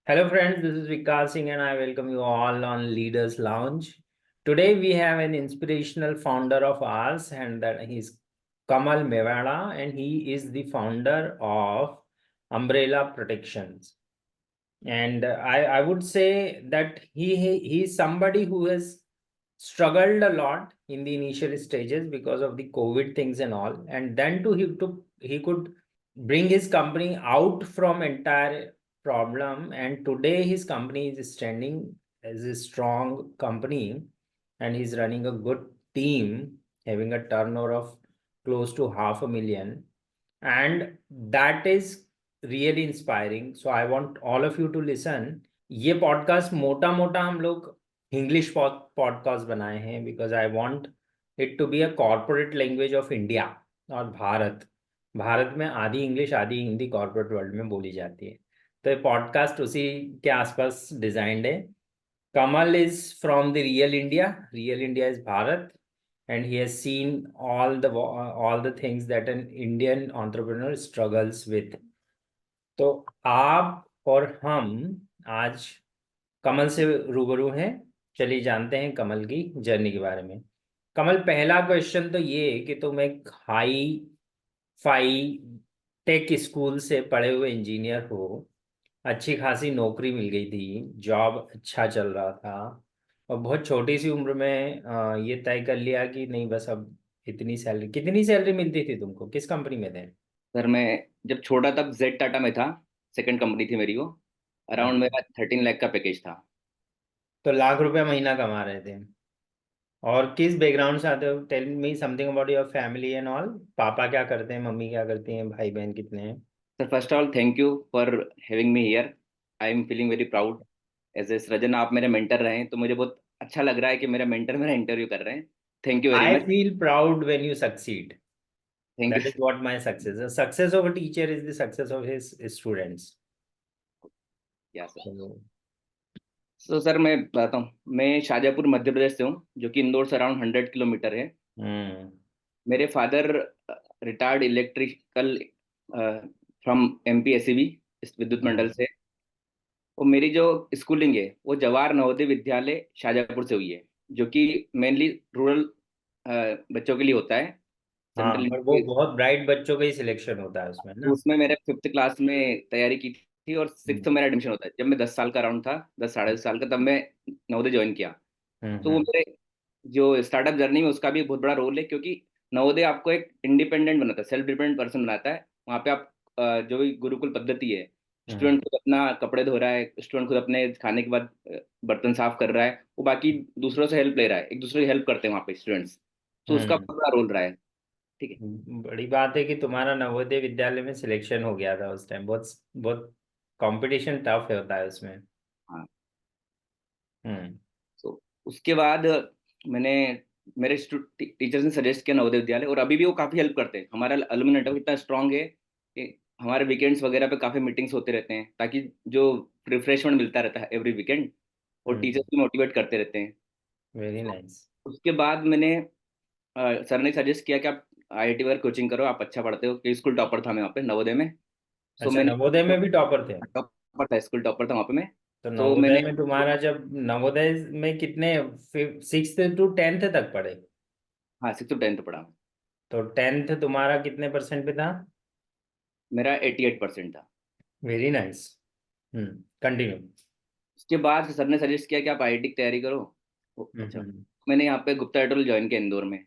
Hello, friends. This is Vikas Singh, and I welcome you all on Leaders Lounge. Today, we have an inspirational founder of ours, and that he's Kamal Mewada, and he is the founder of Umbrella Protections. And I would say that he's somebody who has struggled a lot in the initial stages because of the COVID things and all, and then he could bring his company out from entire problem, and today his company is standing as a strong company, and he's running a good team, having a turnover of close to 500,000, and that is really inspiring. So I want all of you to listen. ये podcast मोटा मोटा हम लोग English podcast बनाए हैं because I want it to be a corporate language of India और भारत भारत में आधी इंग्लिश आधी हिंदी कॉर्पोरेट वर्ल्ड में बोली जाती है, तो ये पॉडकास्ट उसी के आसपास डिजाइंड है. Kamal is from the real India is Bharat, and he has seen all the things that an Indian entrepreneur struggles with. तो आप और हम आज कमल से रूबरू हैं. चलिए जानते हैं कमल की जर्नी के बारे में. कमल, पहला क्वेश्चन तो ये है कि तुम एक हाई फाई टेक स्कूल से पढ़े हुए इंजीनियर हो, अच्छी खासी नौकरी मिल गई थी, जॉब अच्छा चल रहा था, और बहुत छोटी सी उम्र में ये तय कर लिया कि नहीं बस अब इतनी सैलरी. कितनी सैलरी मिलती थी तुमको, किस कंपनी में थे? सर मैं जब छोटा तब जेड टाटा में था। सेकंड कंपनी थी मेरी वो। अराउंड अच्छा. मेरा 13 लाख का पैकेज था। तो लाख रुपए महीना कमा रहे थे. और किस बैकग्राउंड से आते हो? Tell me something about your family and all. पापा क्या करते हैं, मम्मी क्या करती हैं, भाई बहन कितने हैं? Sir first all thank you for having me here. I am feeling very proud. As a Srijan आप मेरे मेंटर रहे हैं तो मुझे बहुत अच्छा लग रहा है कि मेरा मेंटर मेरा इंटरव्यू कर रहे हैं। Thank you very I much. Feel proud when you succeed. Thank That is you. what my success. The success of a teacher is the success of his students. या सर। So, तो sir मैं बताता हूँ, मैं शाजापुर मध्य प्रदेश से हूँ जो कि इंदौर से अराउंड 100 किलोमीटर है। hmm. मेरे father retired electrical from MP SEB Vidyut Mandal Hmm. से। और मेरी जो स्कूलिंग है वो जवाहर नवोदय विद्यालय शाजापुर से हुई है, जो कि मेनली रूरल बच्चों के लिए होता है। हाँ, सेंट्रल। पर वो बहुत ब्राइट बच्चों का ही सिलेक्शन होता है उसमें ना. उसमें मैंने 5th क्लास में तैयारी की थी और 6th में हम्म. मेरा एडमिशन होता है। जब मैं 10 साल का अराउंड था, 10 साढ़े 10 साल का, तब मैं नवोदय ज्वाइन किया। तो वो हम्म. मेरे जो स्टार्टअप जर्नी में उसका भी एक बहुत बड़ा रोल है, क्योंकि नवोदय आपको एक इंडिपेंडेंट बनाता है, सेल्फ डिपेंडेंट पर्सन बनाता है। वहाँ पे आप जो भी गुरुकुल पद्धति है, हम्म. स्टूडेंट खुद अपना कपड़े धो रहा है, स्टूडेंट खुद अपने खाने के बाद बर्तन साफ कर रहा है, वो बाकी दूसरों से हेल्प ले रहा है, एक दूसरे की हेल्प करते हैं वहाँ पे स्टूडेंट्स। तो उसका हम्म. बहुत बड़ा रोल रहा है। ठीक है। बड़ी बात है कि तुम्हारा नवोदय विद्यालय में सिलेक्शन हो गया था उस टाइम. बहुत बहुत कंपटीशन टफ होता है उसमें. हाँ। हम्म. तो उसके बाद मैंने मेरे टीचर्स ने सजेस्ट किया नवोदय विद्यालय, और अभी भी वो काफ़ी हेल्प करते हैं। हमारा अलुमनी नेटवर्क इतना स्ट्रांग है कि हमारे वीकेंड्स वगैरह पे काफ़ी मीटिंग्स होते रहते हैं, ताकि जो रिफ्रेशमेंट मिलता रहता है एवरी वीकेंड, और टीचर्स भी मोटिवेट करते रहते हैं। Very nice. उसके बाद मैंने सर ने सजेस्ट किया कि आप आईआईटी वगैरह कोचिंग करो, आप अच्छा पढ़ते हो, कि स्कूल टॉपर था मैं वहाँ पे नवोदय में। सो अच्छा, मैंने नवोदय में भी टॉपर थे? टॉपर था, स्कूल टॉपर था वहाँ पे मैं। तो तो नवोदय मैंने में तुम्हारा जब नवोदय में कितने 6th to 10th तक पढ़े? हाँ 6th to 10th पढ़ा। तो 10th तुम्हारा कितने परसेंट पे था? मेरा 88% था। Very nice. कंटिन्यू. उसके बाद सर ने सजेस्ट किया कि आप आईआईटी की तैयारी करो। हम्म. अच्छा। हम्म. मैंने यहाँ पे गुप्ता एटोल ज्वाइन किया इंदौर में।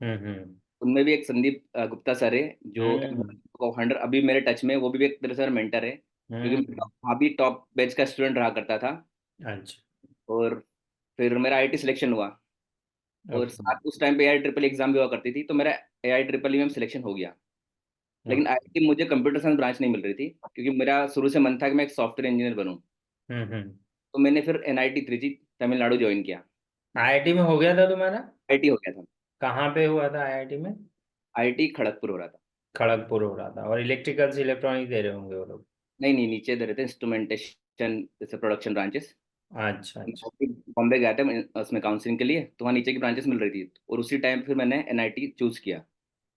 हम्म. उनमें भी एक संदीप गुप्ता सर है, जो हम्म. हंड्रेड अभी मेरे टच में, वो भी एक तरह से मेंटर है, क्योंकि मैं हम्म. वहाँ भी टॉप बैच का स्टूडेंट रहा करता था। अच्छा. और फिर मेरा आईआईटी सिलेक्शन हुआ, और ओके. साथ उस टाइम पे एआई ट्रिपल एग्जाम भी हुआ करती थी, तो मेरा एआई ट्रिपल में सिलेक्शन हो गया। लेकिन ओके. आईआईटी मुझे कंप्यूटर साइंस ब्रांच नहीं मिल रही थी, क्योंकि मेरा शुरू से मन था कि मैं एक सॉफ्टवेयर इंजीनियर बनूं। हम्म. तो मैंने फिर एनआईटी त्रिची तमिलनाडु ज्वाइन किया। आईआईटी में हो गया था तुम्हारा? आईआईटी हो गया था। कहाँ पे हुआ था आईआईटी में? आईआईटी खड़गपुर हो रहा था। खड़गपुर हो रहा था. और इलेक्ट्रिकल्स इलेक्ट्रॉनिक दे रहे होंगे वो लोग? नहीं नहीं, नीचे दे रहे थे इंस्ट्रूमेंटेशन जैसे प्रोडक्शन ब्रांचेस। अच्छा. अच्छा. बॉम्बे गया था मैं उसमें काउंसलिंग के लिए, तो वहाँ नीचे की ब्रांचेस मिल रही थी, और उसी टाइम फिर मैंने एनआईटी चूज किया।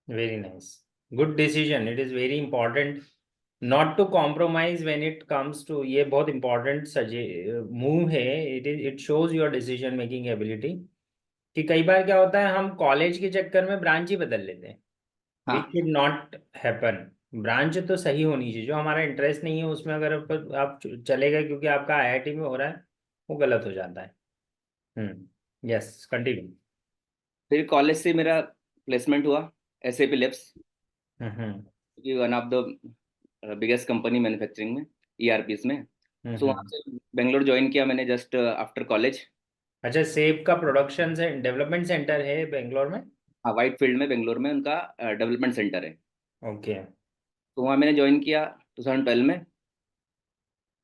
Very nice. Good decision. It is very important not to compromise when it comes to, ये बहुत इंपॉर्टेंट मूव है। It shows your decision making ability. कि कई बार क्या होता है, हम कॉलेज के चक्कर में ब्रांच ही बदल लेते हैं, विच हाँ, शुड नॉट हैपन। ब्रांच तो सही होनी चाहिए, जो हमारा इंटरेस्ट नहीं है उसमें अगर आप चले गए क्योंकि आपका आईआईटी में हो रहा है, वो गलत हो जाता है। Yes, continue. फिर कॉलेज से मेरा प्लेसमेंट हुआ SAP labs, hmm one of the biggest company manufacturing में, ईआरपीस में। सो वहाँ हम्म। से बेंगलोर ज्वाइन किया मैंने जस्ट आफ्टर कॉलेज। अच्छा, सेब का प्रोडक्शन से डेवलपमेंट सेंटर है बेंगलोर में? हाँ, वाइट फील्ड में बेंगलोर में उनका डेवलपमेंट सेंटर है। ओके। तो वहाँ मैंने ज्वाइन किया 2012 में।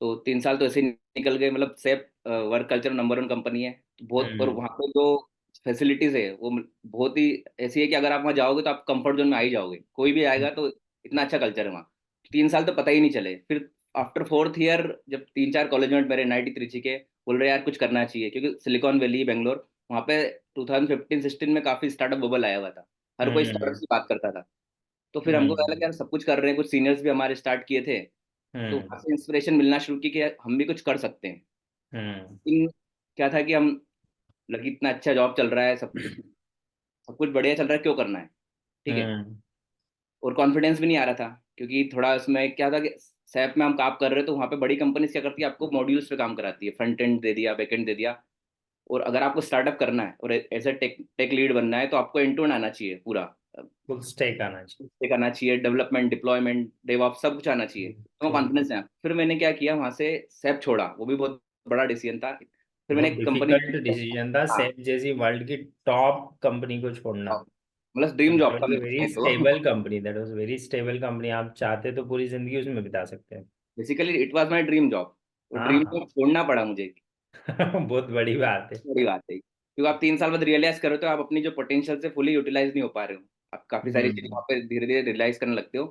तो 3 साल तो ऐसे ही निकल गए, मतलब safe work culture number 1 company है, तो बहुत। और हम्म वहाँ पे जो फैसिलिटीज है वो बहुत ही ऐसी है कि अगर आप वहाँ जाओगे तो आप कंफर्ट जोन में आ ही जाओगे, कोई भी आएगा तो। इतना अच्छा कल्चर है वहाँ। 3 साल तो पता ही नहीं चले। फिर आफ्टर 4th ईयर जब 3-4 कॉलेजमेट मेरे एनआईटी त्रिची के बोल रहे यार कुछ करना चाहिए, क्योंकि सिलिकॉन वैली बेंगलोर, वहाँ पे 2015-16 में काफी स्टार्टअप बबल आया हुआ था। हर कोई स्टार्टअप हम्म की बात करता था। तो फिर हमको लगा कि हम्म यार सब कुछ कर रहे हैं, कुछ सीनियर्स भी हमारे स्टार्ट किए थे। तो हम्म वहाँ से इंस्पिरेशन मिलना शुरू की कि यार हम भी कुछ कर सकते हैं। हम्म लेकिन क्या था कि हम लगे इतना अच्छा जॉब चल रहा है, सब कुछ बढ़िया चल रहा है, क्यों करना है। ठीक है। हम्म और कॉन्फिडेंस भी नहीं आ रहा था, क्योंकि थोड़ा उसमें क्या था कि सैप में हम काम कर रहे हैं, तो वहाँ पे बड़ी कंपनीज क्या करती है, आपको मॉड्यूल्स पे काम कराती है, फ्रंट एंड दे दिया, बैक एंड दे दिया। और अगर आपको स्टार्टअप करना है और as a tech tech lead बनना है, तो आपको एंड टू एंड आना चाहिए पूरा। फुल स्टैक आना टेक आना चाहिए, डेवलपमेंट, डिप्लॉयमेंट, डेवऑप्स, सब कुछ आना चाहिए, तो चाहिए। कॉन्फिडेंस है। फिर मैंने क्या किया, वहाँ से सैप छोड़ा, वो भी बहुत बड़ा डिसीजन था। फिर मैंने बहुत एक कंपनी। डिफिकल्ट डिसीजन था, हाँ, सेब जैसी वर्ल्ड की टॉप कंपनी को छोड़ना। मतलब ड्रीम दैट जॉब था वाज अ मेरे वेरी लिए तो। Stable company, that was very stable company, आप चाहते तो पूरी जिंदगी उसमें बिता सकते हैं। Basically it was my dream job. वो हाँ ड्रीम हाँ। जॉब छोड़ना पड़ा मुझे। बहुत बड़ी बात है। बड़ी बात है, क्योंकि आप 3 साल बाद रियलाइज करो तो आप अपनी जो पोटेंशियल से फुली यूटिलाइज नहीं हो पा रहे हो। आप काफी सारी चीजें हम्म वहाँ पे धीरे धीरे रियलाइज करने लगते हो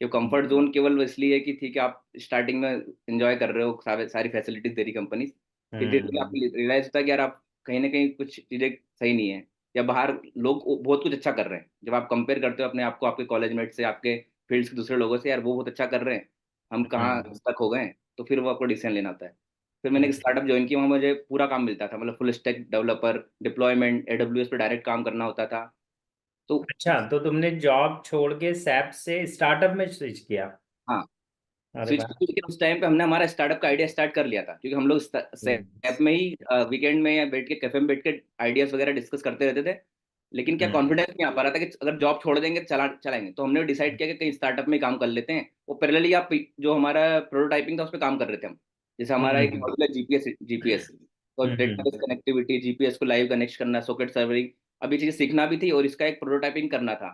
कि कंफर्ट जोन केवल इसलिए है कि ठीक है आप स्टार्टिंग में एंजॉय कर रहे हो, सारी फैसिलिटीज दे रही कंपनी। फिर धीरे धीरे हम्म आपको रियलाइज होता है कि यार आप कहीं ना कहीं कुछ चीजें सही नहीं है, या बाहर लोग बहुत कुछ अच्छा कर रहे हैं, जब आप कंपेयर करते हो अपने आप को आपके कॉलेज मेट से, आपके फील्ड्स के दूसरे लोगों से, यार वो बहुत अच्छा कर रहे हैं, हम कहाँ हम्म तक हो गए हैं। तो फिर वो आपको डिसीजन लेना होता है। फिर मैंने एक हम्म। स्टार्टअप ज्वाइन किया, वहाँ मुझे पूरा काम मिलता था, मतलब full stack developer, deployment, AWS पे डायरेक्ट काम करना होता था। तो अच्छा, तो तुमने जॉब छोड़ के सैप से स्टार्टअप में स्विच किया? हाँ, अरे स्विच, वाह। लेकिन उस टाइम पे हमने हमारा स्टार्टअप का आइडिया स्टार्ट कर लिया था, क्योंकि हम लोग हम्म ऐप में ही वीकेंड में या बैठ के कैफे में बैठ के आइडियाज वगैरह डिस्कस करते रहते थे। लेकिन क्या हम्म कॉन्फिडेंस नहीं आ पा रहा था कि अगर जॉब छोड़ देंगे चलाएंगे, तो हमने डिसाइड किया कि कहीं स्टार्टअप में काम कर लेते हैं। वो पैरेलली आप जो हमारा प्रोटोटाइपिंग था उस पर काम कर रहे थे हम। जैसे हमारा एक हम्म मॉड्यूल है जीपीएस, तो हम्म डेटाबेस कनेक्टिविटी, जीपीएस को लाइव कनेक्ट करना, सॉकेट सर्वरिंग, अब ये चीजें सीखना भी थी और इसका एक प्रोटोटाइपिंग करना था।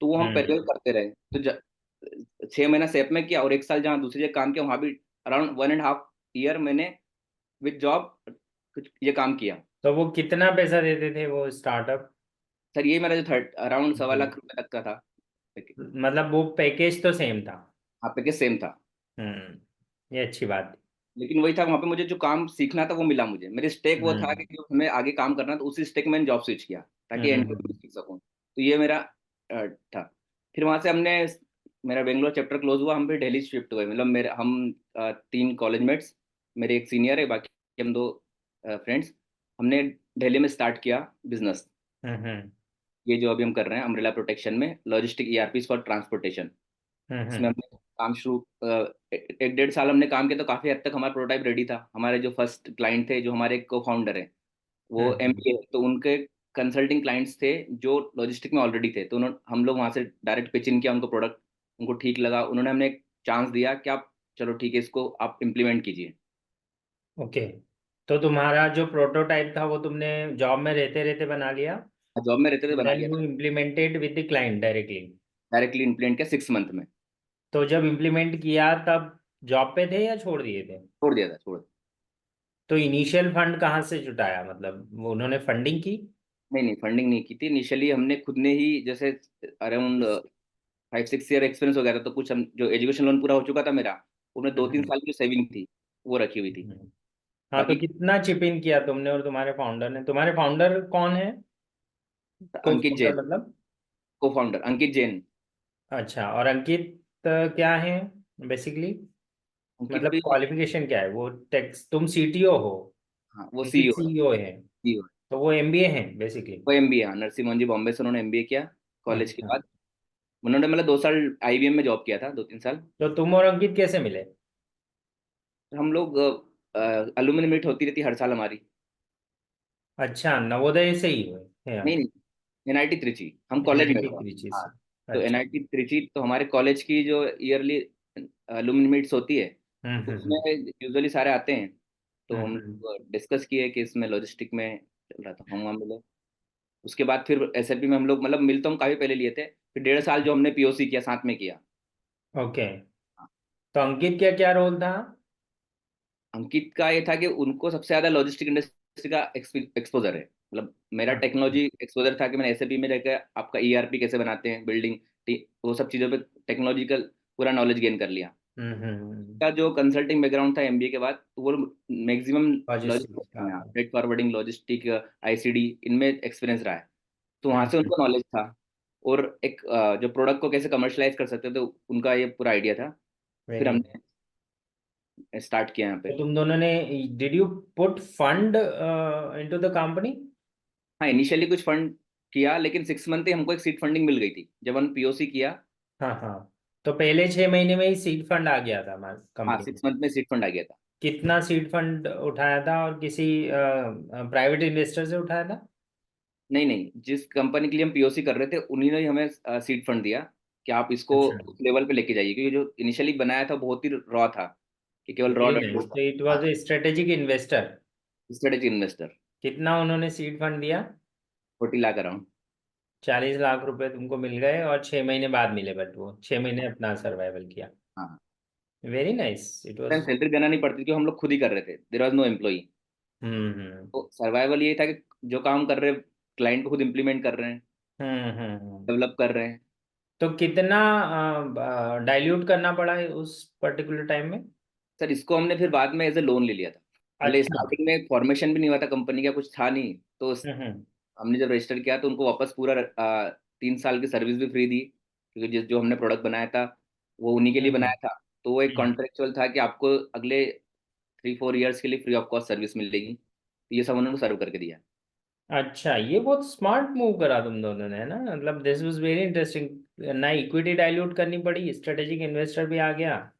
तो वो हम पैरेलल हम्म। करते रहे। तो 6 महीना सेप में किया, और 1 साल जहाँ दूसरी जगह काम किया, वहाँ भी अराउंड 1.5 ईयर मैंने विद जॉब कुछ ये काम किया। तो वो कितना पैसा देते थे वो स्टार्टअप? सर ये मेरा जो थर्ड अराउंड 1.25 लाख तक का था। मतलब वो पैकेज तो सेम था? हाँ, पैकेज सेम था। ये अच्छी बात लेकिन वही था, वहाँ पे मुझे जो काम सीखना था वो मिला मुझे, मेरे स्टेक है। वो था कि जो हमें आगे काम करना था, उसी स्टेक में मैंने जॉब स्विच किया ताकि एंड टू एंड हम्म सीख सकूँ। तो ये मेरा था। फिर वहाँ से हमने, मेरा बेंगलोर चैप्टर क्लोज हुआ, हम फिर दिल्ली शिफ्ट हुए, मतलब मेरे हम 3 कॉलेज मेट्स, मेरे एक सीनियर है, बाकी हम 2 फ्रेंड्स, हमने दिल्ली में स्टार्ट किया बिजनेस। हम्म ये जो अभी हम कर रहे हैं अम्ब्रेला प्रोटेक्शन में, लॉजिस्टिक ईआरपी फॉर ट्रांसपोर्टेशन, इसमें हम्म हमने काम शुरू 1-1.5 साल हमने काम किया, तो काफी हद तक हमारा प्रोटोटाइप रेडी था। हमारे जो फर्स्ट क्लाइंट थे, जो हमारे को फाउंडर है, वो हम्म। एमबीए, तो उनके कंसल्टिंग क्लाइंट्स थे जो लॉजिस्टिक में ऑलरेडी थे, तो उन्होंने, हम लोग वहाँ से डायरेक्ट पिच इन किया उनको प्रोडक्ट, उनको ठीक लगा, उन्होंने हमने एक चांस दिया कि आप चलो ठीक है इसको आप इम्प्लीमेंट कीजिए। ओके, तो तुम्हारा जो प्रोटोटाइप था वो तुमने जॉब में रहते रहते बना लिया? जॉब में रहते थे बना देन लिया यू था, implemented with the client directly? Directly implement किया 6 मंथ में। तो जब इम्प्लीमेंट किया तब जॉब पे थे या छोड़ दिए थे? छोड़ दिया था, छोड़ दिया। तो इनिशियल फंड कहाँ से जुटाया, मतलब वो उन्होंने फंडिंग की? नहीं नहीं, फंडिंग नहीं की थी इनिशियली, हमने खुद ने ही, जैसे अराउंड 5-6 ईयर एक्सपीरियंस हो गया था, तो कुछ हम जो एजुकेशन लोन पूरा हो चुका था मेरा, उसमें 2-3 साल की सेविंग थी वो रखी हुई थी। हम्म। हाँ, तो बाकी कितना चिप इन किया तुमने और तुम्हारे फाउंडर ने? तुम्हारे फाउंडर कौन है? को अंकित फाउंडर जैन, मतलब? को फाउंडर अंकित जैन। अच्छा, और अंकित क्या है? बेसिकली? अंकित मतलब भी, क्वालिफिकेशन क्या है वो? टेक्स, तुम सीटीओ हो? हाँ वो अंकित सीईओ है। सीईओ है? CEO। तो वो एमबीए है बेसिकली? वो MBA, हाँ, नरसिम्हा मोहन जी बॉम्बे से उन्होंने MBA किया कॉलेज के अच्छा। बाद। उन्होंने मतलब 2 साल IBM में जॉब किया था, 2-3 साल। तो तुम और अंकित कैसे मिले? हम लोग अलुमिनी मीट होती रहती हर साल हमारी। अच्छा, नवोदय से ही हुए हैं नहीं आप? नहीं, NIT त्रिची, हम कॉलेज में एनआईटी थे। त्रिची हाँ, से? तो अच्छा। NIT त्रिची तो हमारे कॉलेज की जो ईयरली अलुमिनी मीट्स होती है, उसमें हम्म। यूजुअली सारे आते हैं। तो हम हम्म। डिस्कस किए कि इसमें लॉजिस्टिक में चल रहा था, हम वहाँ मिले। उसके बाद फिर SLP में हम लोग मतलब मिल तो हम काफी पहले लिए थे, फिर 1.5 साल जो हमने POC किया साथ में किया। ओके। तो अंकित क्या क्या रोल था? अंकित का ये था कि उनको सबसे ज्यादा लॉजिस्टिक इंडस्ट्री का एक्सपोजर है। मतलब मेरा अच्छा। टेक्नोलॉजी एक्सपोजर था कि मैंने SAP में रहकर आपका ERP कैसे बनाते हैं, बिल्डिंग, वो सब चीज़ों पे टेक्नोलॉजिकल पूरा नॉलेज गेन कर लिया। हम्म। का जो कंसल्टिंग बैकग्राउंड था MBA के बाद, तो वो मैक्सिमम लॉजिस्टिक्स, लॉजिस्टिक हाँ में, हाँ। फ्रेट फॉरवर्डिंग, लॉजिस्टिक, ICD, इनमें एक्सपीरियंस रहा है। तो वहां से हम्म। उनको नॉलेज था। और एक जो प्रोडक्ट को कैसे कमर्शलाइज कर सकते थे, तो उनका ये पूरा आइडिया था। फिर वेरी नाइस। हमने स्टार्ट किया यहाँ पे। तो तुम दोनों ने, did you put fund into the company? हाँ, इनिशियली कुछ फंड किया, लेकिन 6 मंथ ही हमको एक सीड फंडिंग मिल गई थी जब हम POC किया। हाँ हाँ। तो पहले 6 महीने में ही सीड फंड आ गया था हाँ, कंपनी में? 6 मंथ में सीड फंड आ गया था। कितना सीड फंड उठाया था, और किसी प्राइवेट इन्वेस्टर से उठाया था? नहीं नहीं, जिस कंपनी के लिए हम POC कर रहे थे उन्हीं ने ही हमें सीड फंड दिया कि आप इसको अच्छा। उस लेवल पे लेके जाइए, क्योंकि जो इनिशियली बनाया था बहुत ही रॉ था, कि केवल रॉ वेरी डॉट। नाइस। तो इट हाँ, was a strategic investor? Strategy investor. कितना उन्होंने सीड फंड दिया? 40 लाख अराउंड। 40 लाख रुपए तुमको मिल गए, और 6 महीने बाद मिले, बट वो 6 महीने अपना सर्वाइवल किया। हाँ, very nice, it was. Salary देना नहीं पड़ती, क्योंकि हम लोग खुद ही कर रहे थे, देर वॉज नो एम्प्लॉई। हम्म। तो सर्वाइवल ये था कि जो काम कर रहे हैं क्लाइंट को खुद इम्प्लीमेंट कर रहे हैं, हम्म। डेवलप कर रहे हैं। तो कितना डाइल्यूट करना पड़ा है उस पर्टिकुलर टाइम में? सर, इसको हमने फिर बाद में एज ए लोन ले लिया था। पहले अच्छा। स्टार्टिंग में फॉर्मेशन भी नहीं हुआ था कंपनी का, कुछ था नहीं, तो हम्म। हमने जब रजिस्टर किया तो उनको वापस पूरा 3 साल की सर्विस भी फ्री दी, क्योंकि जिस जो हमने प्रोडक्ट बनाया था वो उन्हीं के लिए हम्म। बनाया था। तो वो एक हम्म। कॉन्ट्रेक्चुअल था कि आपको अगले 3-4 ईयर्स के लिए फ्री ऑफ कॉस्ट सर्विस मिल जाएगी। तो ये सब उन्होंने सर्व करके दिया। अच्छा, ये बहुत स्मार्ट मूव करा तुम दोनों ने, है ना? मतलब दिस वाज वेरी इंटरेस्टिंग। ना इक्विटी डाइल्यूट करनी पड़ी, स्ट्रेटेजिक इन्वेस्टर भी आ गया,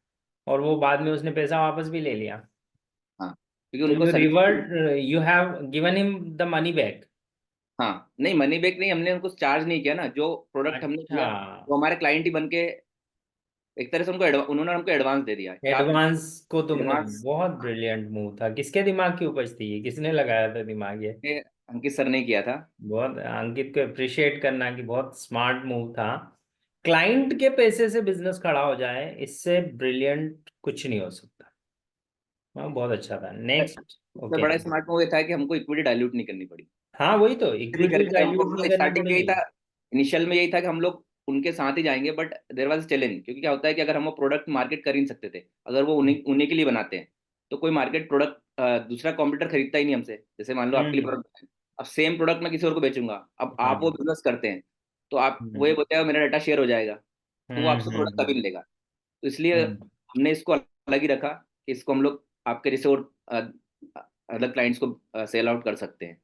और वो बाद में उसने पैसा वापस भी ले लिया। हाँ, क्योंकि तो उनको you service. Revert, you have given him the money back? हाँ, नहीं मनी बैक नहीं, हमने उनको चार्ज नहीं किया ना, जो प्रोडक्ट हमने अच्छा। दिया वो हमारे क्लाइंट ही बन के, एक तरह से उनको उन्होंने हमको एडवांस दे दिया कि आप एडवांस को तुमने, एडवांस। बहुत ब्रिलियंट मूव था। किसके दिमाग की उपज थी ये? किसने लगाया था दिमाग ये? अंकित सर ने किया था। बहुत, अंकित को अप्रिशिएट करना कि बहुत स्मार्ट मूव था। क्लाइंट के पैसे से बिजनेस खड़ा हो जाए, इससे ब्रिलियंट कुछ नहीं हो सकता। हाँ, बहुत अच्छा था। नेक्स्ट। सबसे ओके। बड़ा स्मार्ट मूव ये था कि हमको इक्विटी डाइल्यूट नहीं करनी पड़ी। हाँ, वही तो, नहीं इक्विटी करके हमको डाइल्यूट नहीं करनी स्टार्टिंग में यही पड़ेगी। था, इनिशियल में यही था कि हम लोग उनके साथ ही जाएंगे, बट देयर वाज चैलेंज, क्योंकि क्या होता है कि अगर हम वो प्रोडक्ट मार्केट कर ही नहीं सकते थे, अगर वो उन्हीं उन्हीं के लिए बनाते हैं, तो कोई मार्केट प्रोडक्ट दूसरा कॉम्पिटिटर खरीदता ही नहीं हमसे। जैसे मान लो आपके लिए हम्म। प्रोडक्ट, अब सेम प्रोडक्ट मैं किसी और को बेचूंगा, अब आप वो हाँ। बिजनेस करते हैं, तो आप वो ये हम्म। बोलते हैं मेरा डाटा शेयर हो जाएगा, तो वो आपसे प्रोडक्ट कभी हम्म। नहीं लेगा। तो इसलिए हम्म। हमने इसको अलग ही रखा, कि इसको हम लोग आपके जैसे और अलग क्लाइंट्स को सेल आउट कर सकते हैं।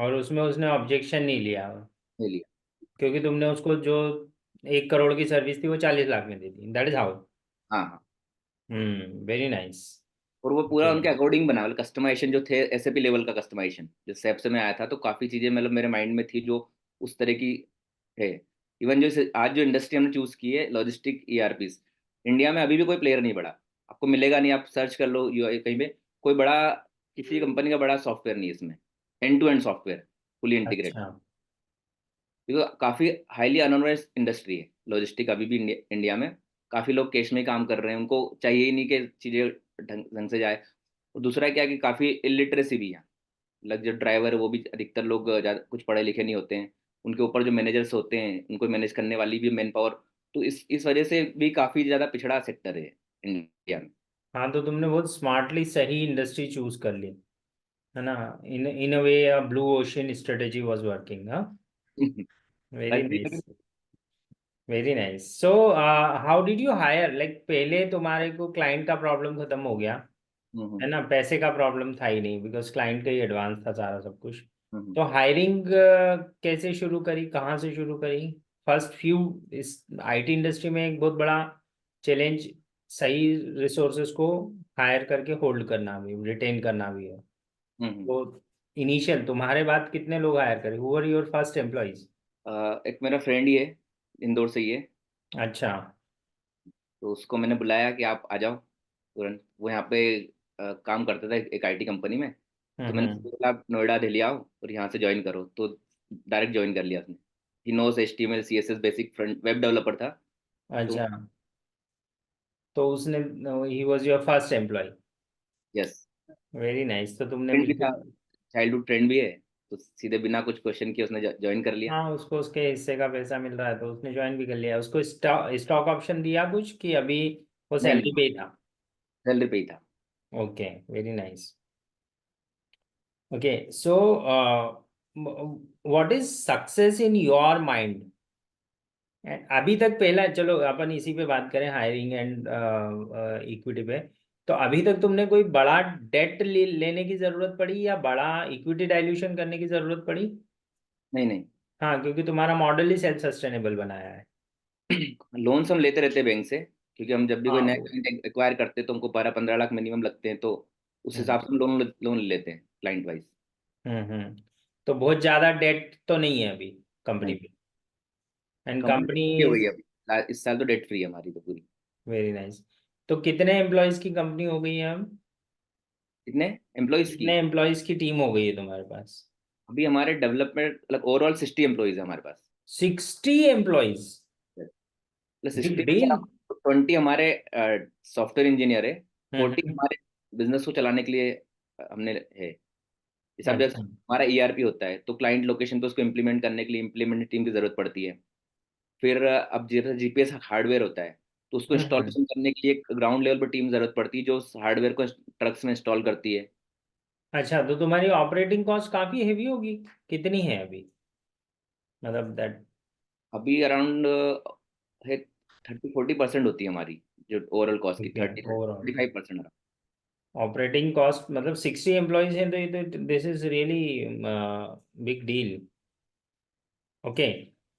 और उसमें उसने ऑब्जेक्शन नहीं लिया, ले लिया। क्योंकि तुमने उसको जो 1 करोड़ की सर्विस थी वो 40 लाख में दी थी, दैट इज हाउ। हाँ हाँ, वेरी नाइस। और वो पूरा ओके। उनके अकॉर्डिंग बना, मतलब कस्टमाइजेशन जो थे SAP लेवल का कस्टमाइजेशन, जैसे SAP से मैं आया था तो काफ़ी चीज़ें मतलब मेरे माइंड में थी जो उस तरह की है। इवन जो आज जो इंडस्ट्री हमने चूज़ की है, लॉजिस्टिक ERPs, इंडिया में अभी भी कोई प्लेयर नहीं बड़ा, आपको मिलेगा नहीं, आप सर्च कर लो कहीं पे, कोई बड़ा, किसी कंपनी का बड़ा सॉफ्टवेयर नहीं है इसमें, end to end software, fully integrate. अच्छा। क्योंकि काफ़ी हाईली अनऑर्गेनाइज इंडस्ट्री है लॉजिस्टिक अभी भी इंडिया में। काफ़ी लोग कैश में ही काम कर रहे हैं, उनको चाहिए ही नहीं कि चीज़ें ढंग ढंग से जाए। और दूसरा क्या है कि काफ़ी इलिटरेसी भी है, मतलब जो ड्राइवर है वो भी अधिकतर लोग ज़्यादा कुछ पढ़े लिखे नहीं होते हैं, उनके ऊपर जो मैनेजर्स होते हैं उनको मैनेज करने वाली भी मैन पावर। तो इस वजह से भी काफ़ी ज़्यादा पिछड़ा सेक्टर है इंडिया में। हाँ, तो तुमने बहुत स्मार्टली सही इंडस्ट्री चूज कर ली, है ना? In a way blue ocean strategy was working, हाँ। वेरी लेकिन nice. Very nice. So how did you hire, like पहले तुम्हारे को क्लाइंट का प्रॉब्लम खत्म हो गया हम्म है ना, पैसे का प्रॉब्लम था ही नहीं बिकॉज क्लाइंट का ही एडवांस था सारा सब कुछ. हम्म तो हायरिंग कैसे शुरू करी, कहाँ से शुरू करी? फर्स्ट फ्यू, इस आईटी इंडस्ट्री में एक बहुत बड़ा चैलेंज सही रिसोर्सेज को हायर करके होल्ड करना भी, रिटेन करना भी है. हम्म तो इनिशियल तुम्हारे बाद कितने लोग हायर करे, who are your first employees? एक मेरा फ्रेंड ही है, इंदौर से ही है। अच्छा. तो उसको मैंने बुलाया कि आप आ जाओ तुरंत। वो यहाँ पे काम करता था एक आईटी कंपनी में। तो मैंने हम्म. उसको बोला आप नोएडा दिल्ली आओ और यहाँ से ज्वाइन करो, तो डायरेक्ट ज्वाइन कर लिया उसने। He knows HTML CSS basic, front web developer था। तो अच्छा, तो उसने, he was your first employee. Yes, very nice. तो तुमने फ्रेंड भी था, बिल्कुल. चाइल्डहुड फ्रेंड भी है। तो सीधे बिना कुछ क्वेश्चन किए उसने ज्वाइन कर लिया। हाँ, उसको उसके हिस्से का पैसा मिल रहा है तो उसने ज्वाइन भी कर लिया. उसको स्टॉक ऑप्शन दिया कुछ कि अभी वो नहीं नहीं, सैलरी पे ही था? सैलरी पे ही था। Okay, very nice. Okay, so what is success in your mind? अभी तक पहला, चलो अपन इसी पे बात करें, हायरिंग एंड इक्विटी पे. तो अभी तक तुमने कोई बड़ा डेट लेने की जरूरत पड़ी या बड़ा इक्विटी डाइल्यूशन करने की जरूरत पड़ी? नहीं नहीं, हाँ, क्योंकि तुम्हारा मॉडल ही सेल्फ सस्टेनेबल बनाया है. लोन्स हम लेते रहते हैं बैंक से, क्योंकि हम जब भी कोई हाँ नया वो. क्लाइंट एक्वायर करते हैं तो हमको 12-15 लाख मिनिमम लगते हैं। तो उस हिसाब हम्म. से हम लोन ले लेते हैं क्लाइंट वाइज। हम्म. तो बहुत ज्यादा डेट तो नहीं है अभी कंपनी नहीं, में? एंड कंपनी कंपनी फ्री हो इज. गई है अभी। इस साल तो डेट फ्री है हमारी तो पूरी। Very nice. तो कितने एम्प्लॉयज की कंपनी हो गई है अब? कितने एम्प्लॉयज की? कितने एम्प्लॉयज की टीम हो गई है तुम्हारे पास? अभी हमारे डेवलपमेंट मतलब ओवरऑल 60 एम्प्लॉयज है हमारे पास। 60 एम्प्लॉयज? मतलब बिग 60 डील. 20 हमारे सॉफ्टवेयर इंजीनियर है, 40 हम्म. हमारे बिजनेस को चलाने के लिए हमने है। जैसे अब जैसे अच्छा. हमारा ERP होता है तो क्लाइंट लोकेशन पे उसको इम्प्लीमेंट करने के लिए इम्प्लीमेंट टीम की जरूरत पड़ती है। फिर अब जैसे GPS हार्डवेयर होता है तो उसको हम्म. इंस्टॉलेशन करने के लिए एक ग्राउंड लेवल पर टीम जरूरत पड़ती है जो उस हार्डवेयर को ट्रक्स में इंस्टॉल करती है। अच्छा, तो तुम्हारी ऑपरेटिंग कॉस्ट काफी हेवी होगी. कितनी है अभी, मतलब दैट? अभी अराउंड है 30-40% होती है हमारी जो ओवरऑल कॉस्ट की, okay, thirty overall 35%। Operating cost मतलब 60 एम्प्लॉयज हैं तो ये तो this is really big deal. Okay,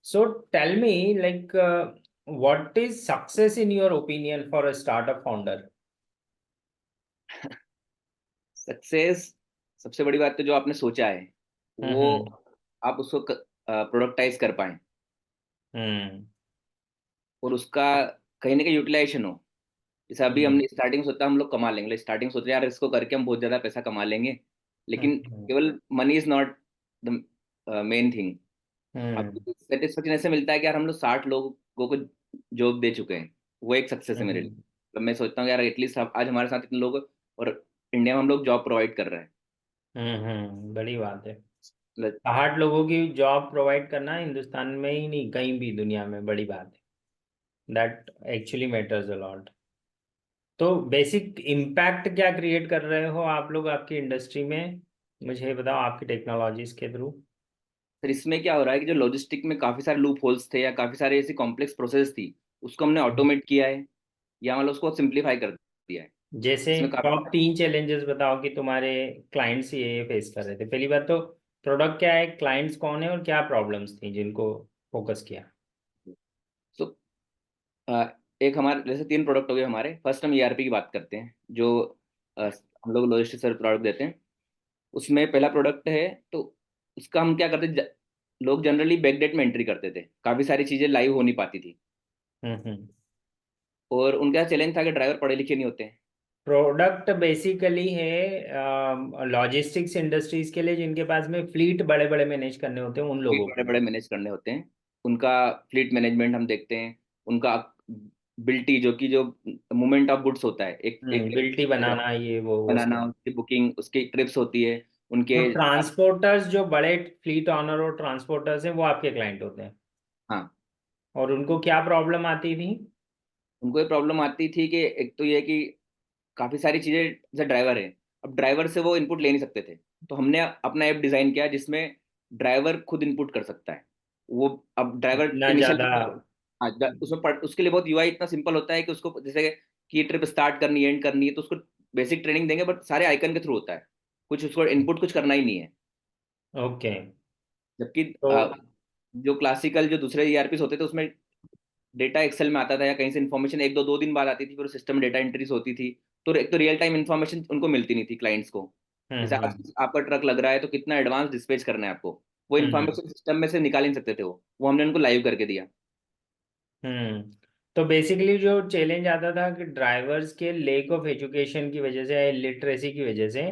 so tell me, like what is success in your opinion for a startup founder? Success, सबसे बड़ी बात तो जो आपने सोचा है वो हम्म. आप उसको प्रोडक्टाइज कर पाए हम्म. और उसका कहीं ना कहीं यूटिलाइजेशन हो। जैसे अभी हम्म. हमने स्टार्टिंग सोचा हम लोग कमा लेंगे, स्टार्टिंग सोच रहे यार इसको करके हम बहुत ज्यादा पैसा कमा लेंगे, लेकिन हम्म. केवल money is not the main thing. हम्म. अभी सेटिस्फेक्शन ऐसे मिलता है कि यार हम लोग 60 लोगों को जॉब दे चुके हैं, वो एक सक्सेस है मेरे लिए। हम्म. मतलब मैं सोचता हूँ यार एटलीस्ट आज हमारे साथ इतने लोग और इंडिया में हम लोग जॉब प्रोवाइड कर रहे हैं। बड़ी बात है. मतलब 60 लोगों की जॉब प्रोवाइड करना हिंदुस्तान में ही नहीं, कहीं भी दुनिया में बड़ी बात है. That actually matters a lot. तो बेसिक इम्पैक्ट क्या क्रिएट कर रहे हो आप लोग आपकी इंडस्ट्री में, मुझे ये बताओ, आपकी टेक्नोलॉजीज के थ्रू? फिर इसमें क्या हो रहा है कि जो लॉजिस्टिक में काफी सारे लूप होल्स थे या काफी सारे ऐसी कॉम्प्लेक्स प्रोसेस थी, उसको हमने ऑटोमेट किया है या मतलब उसको सिंप्लीफाई कर दिया है। जैसे इसमें काफी टॉप 3 चैलेंजेस बताओ कि तुम्हारे क्लाइंट्स ये फेस कर रहे थे. पहली बात तो प्रोडक्ट क्या है, क्लाइंट्स कौन है और क्या प्रॉब्लम्स थी जिनको फोकस किया? सो एक हमारे जैसे 3 प्रोडक्ट हो गए हमारे। फर्स्ट हम ERP की बात करते हैं जो हम लोग लॉजिस्टिक सर्विस प्रोडक्ट देते हैं। उसमें पहला प्रोडक्ट है, तो उसका हम क्या करते थे, लोग जनरली बैकडेट में एंट्री करते थे, काफी सारी चीजें लाइव हो नहीं पाती थी हम्म. और उनका चैलेंज था कि ड्राइवर पढ़े लिखे नहीं होते हैं। प्रोडक्ट बेसिकली है लॉजिस्टिक्स इंडस्ट्रीज के लिए जिनके पास में फ्लीट बड़े बड़े मैनेज करने होते हैं, उन फ्लीट लोगों के बड़े बड़े लिए. मैनेज करने होते हैं, उनका फ्लीट मैनेजमेंट हम देखते हैं। उनका बिल्टी जो कि जो मूवमेंट ऑफ गुड्स होता है, एक एक बिल्टी बनाना, ये वो बनाना, सब. उसकी बुकिंग, उसकी ट्रिप्स होती है तो उनके। ट्रांसपोर्टर्स जो बड़े फ्लीट ऑनर और ट्रांसपोर्टर्स हैं वो आपके क्लाइंट होते हैं, हाँ, और उनको क्या प्रॉब्लम आती थी? उनको ये प्रॉब्लम आती थी कि एक तो ये कि काफी सारी चीजें, जैसे ड्राइवर है, अब ड्राइवर से वो इनपुट ले नहीं सकते थे। तो हमने अपना ऐप डिजाइन किया जिसमें ड्राइवर खुद इनपुट कर सकता है। वो अब ड्राइवर ना इनिशियल ज्यादा हाँ, उसके लिए बहुत यूआई इतना सिंपल होता है कि उसको जैसे कि ट्रिप स्टार्ट करनी है एंड करनी है तो उसको बेसिक ट्रेनिंग देंगे, बट सारे आइकन के थ्रू होता है, कुछ उसको इनपुट कुछ करना ही नहीं है। ओके। जबकि तो जो क्लासिकल जो दूसरे ईआरपीस होते थे उसमें डेटा एक्सेल में आता था या कहीं से इन्फॉर्मेशन एक दो दो दिन बाद आती थी, फिर सिस्टम में डेटा एंट्रीज होती थी, तो एक तो रियल टाइम इन्फॉर्मेशन उनको मिलती नहीं थी क्लाइंट्स को। जैसे आज हम्म। आपका ट्रक लग रहा है तो कितना एडवांस डिस्पैच करना है आपको, वो हम्म। इन्फॉर्मेशन सिस्टम में से निकाल ही नहीं सकते थे, वो हमने उनको लाइव करके दिया। हम्म। तो बेसिकली जो चैलेंज आता था कि ड्राइवर्स के लेक ऑफ एजुकेशन की वजह से, लिटरेसी की वजह से,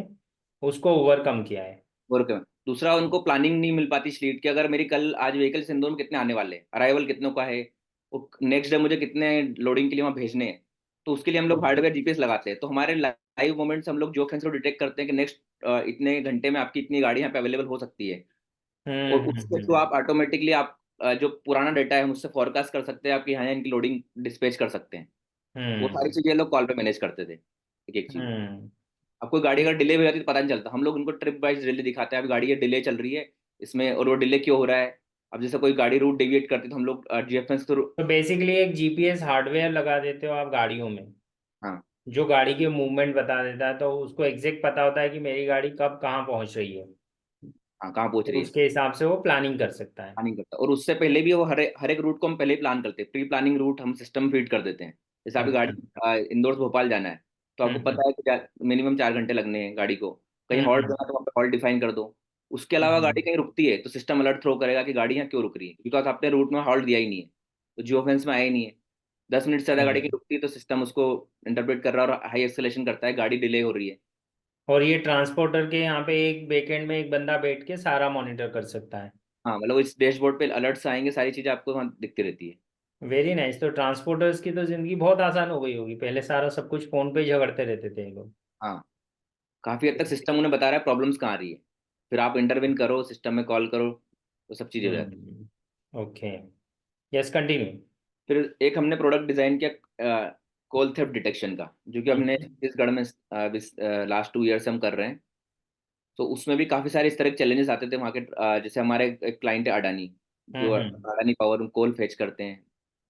उसको ओवरकम किया है। और क्या, दूसरा उनको प्लानिंग नहीं मिल पाती स्लीट की, अगर मेरी कल आज व्हीकल इंदौर में कितने आने वाले हैं, अराइवल कितनों का है, नेक्स्ट डे मुझे कितने लोडिंग के लिए वहाँ भेजने हैं, तो उसके लिए हम लोग हार्डवेयर जीपीएस लगाते हैं, तो हमारे लाइव मोमेंट्स हम लोग जो फ्रेंड्स को डिटेक्ट करते हैं कि नेक्स्ट इतने घंटे में आपकी इतनी गाड़ी यहाँ पे अवेलेबल हो सकती है, और उसके थ्रू हम्म। आप ऑटोमेटिकली आप जो पुराना डाटा है हम उससे फॉरकास्ट कर सकते हैं, आपकी यहाँ इनकी लोडिंग डिस्पैच कर सकते हैं। वो सारी हम्म। चीजें लोग कॉल पे मैनेज करते थे, एक एक चीज। हम्म। अब कोई गाड़ी अगर डिले हो जाती है तो पता नहीं चलता, हम लोग उनको ट्रिप वाइज डिले दिखाते हैं, अब गाड़ी ये डिले चल रही है इसमें, और वो डिले क्यों हो रहा है। अब जैसे कोई गाड़ी रूट डेविएट करती है तो हम लोग जीएफएस थ्रू। तो बेसिकली एक जीपीएस हार्डवेयर लगा देते हो आप गाड़ियों में, हाँ जो गाड़ी की मूवमेंट बता देता है, तो उसको एग्जैक्ट पता होता है कि मेरी गाड़ी कब कहाँ पहुंच रही है। हाँ, कहाँ पहुंच तो रही है, उसके हिसाब से वो प्लानिंग कर सकता है। प्लानिंग करता है। और उससे पहले भी वो हर एक रूट को हम पहले ही प्लान करते हैं, प्री प्लानिंग रूट हम सिस्टम फीड कर देते हैं। जैसे आपकी अच्छा। गाड़ी इंदौर से भोपाल जाना है, तो आपको हम्म। पता है कि मिनिमम 4 घंटे लगने हैं गाड़ी को, कहीं हॉल्ट हम्म। देना तो वहाँ पे हॉल्ट डिफाइन कर दो। उसके अलावा गाड़ी हम्म। कहीं रुकती है तो सिस्टम अलर्ट थ्रो करेगा कि गाड़ी यहाँ क्यों रुक रही है, बिकॉज आपने रूट में हॉल्ट दिया ही नहीं है, तो जियो फेंस में आया ही नहीं है। 10 मिनट से ज्यादा गाड़ी की हम्म। रुकती है तो सिस्टम उसको इंटरप्रेट कर रहा है और हाई एक्सेलेशन करता है, गाड़ी डिले हो रही है। और ये ट्रांसपोर्टर के यहाँ पे एक बैकएंड में एक बंदा बैठ के सारा मॉनिटर कर सकता है। हाँ, मतलब इस डैशबोर्ड पे अलर्ट्स आएंगे, सारी चीजें आपको वहाँ दिखती रहती है। Very nice. तो ट्रांसपोर्टर्स की तो जिंदगी बहुत आसान हो गई होगी, पहले सारा सब कुछ फोन पे ही झगड़ते रहते थे ये लोग। हाँ, काफी हद तक सिस्टम उन्हें बता रहा है प्रॉब्लम्स कहाँ आ रही है, फिर आप इंटरविन करो, सिस्टम में कॉल करो, तो सब चीजें हो जाती हैं। ओके। Yes, continue. फिर एक हमने प्रोडक्ट डिजाइन किया कॉल थेफ्ट डिटेक्शन का, जो कि हमने छत्तीसगढ़ में लास्ट 2 ईयर से हम कर रहे हैं। तो उसमें भी काफी सारे इस तरह के चैलेंजेस आते थे वहाँ के, जैसे हमारे एक क्लाइंट है अडानी, जो हम्म। अडानी पावर कोल फेच करते हैं,